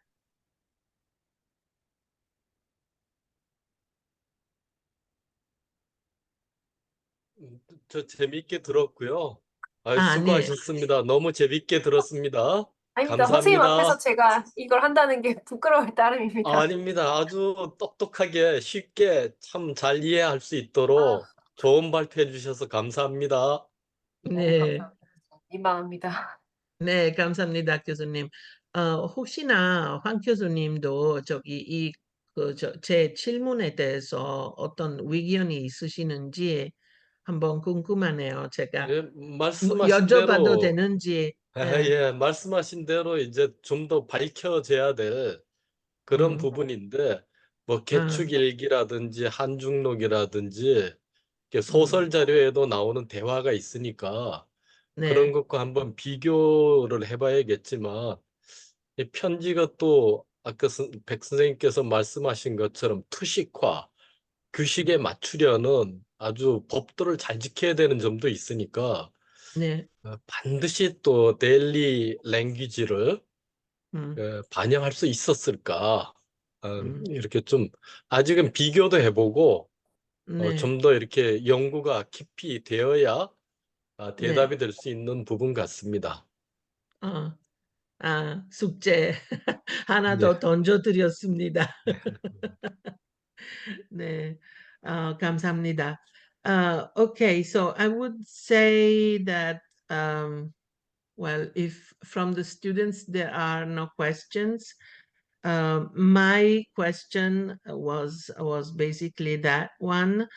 저 재밌게 들었고요. 네. 수고하셨습니다. 너무 재밌게 들었습니다. 아닙니다. 선생님 앞에서 감사합니다. 제가 이걸 한다는 게 부끄러울 따름입니다. 아닙니다. 아주 똑똑하게 쉽게 참 잘 이해할 수 아, 있도록 좋은 발표해 주셔서 감사합니다. 네. 감사합니다. 민망합니다. 네, 감사합니다, 교수님. 혹시나 황 교수님도 저기 제 질문에 대해서 어떤 의견이 있으시는지 한번 궁금하네요. 제가 예, 뭐 말씀하신 여쭤봐도 대로 되는지. 예, 말씀하신 대로 이제 좀 더 밝혀져야 될 그런 음, 부분인데 뭐 아, 개축일기라든지 한중록이라든지 이렇게 음, 소설 자료에도 나오는 대화가 있으니까 그런 네, 것과 한번 비교를 해봐야겠지만 이 편지가 또 아까 백 선생님께서 말씀하신 것처럼 투식화, 규식에 맞추려는 아주 법도를 잘 지켜야 되는 점도 있으니까 네, 반드시 또 데일리 랭귀지를 음, 반영할 수 있었을까? 음, 이렇게 좀 아직은 비교도 해보고 네, 좀 더 이렇게 연구가 깊이 되어야 네, 대답이 될 수 있는 부분 같습니다. 어. 숙제 하나 네. 더 던져드렸습니다. 네, 감사합니다. Okay, so I would say that, well, if from the students there are no questions, my question was basically that one.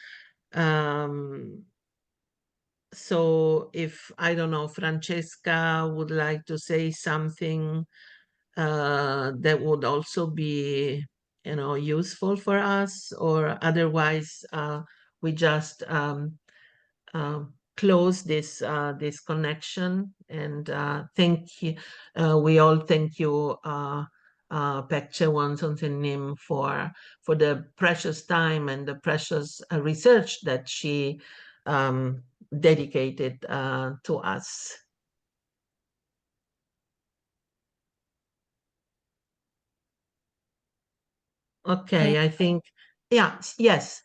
So if, I don't know, Francesca would like to say something that would also be, useful for us, or otherwise we just close this connection, and we all thank you, Baek Chaewon 선생님, for the precious time and the precious research that she dedicated to us. Okay, I think, yeah, yes.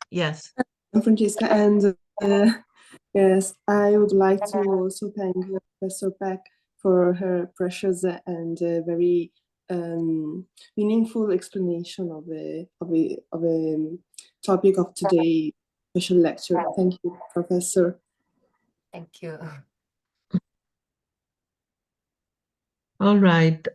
Francesca, and yes, I would like to also thank Professor Baek for her precious and very meaningful explanation of a topic of today's special lecture. Thank you, Professor. Thank you. All right.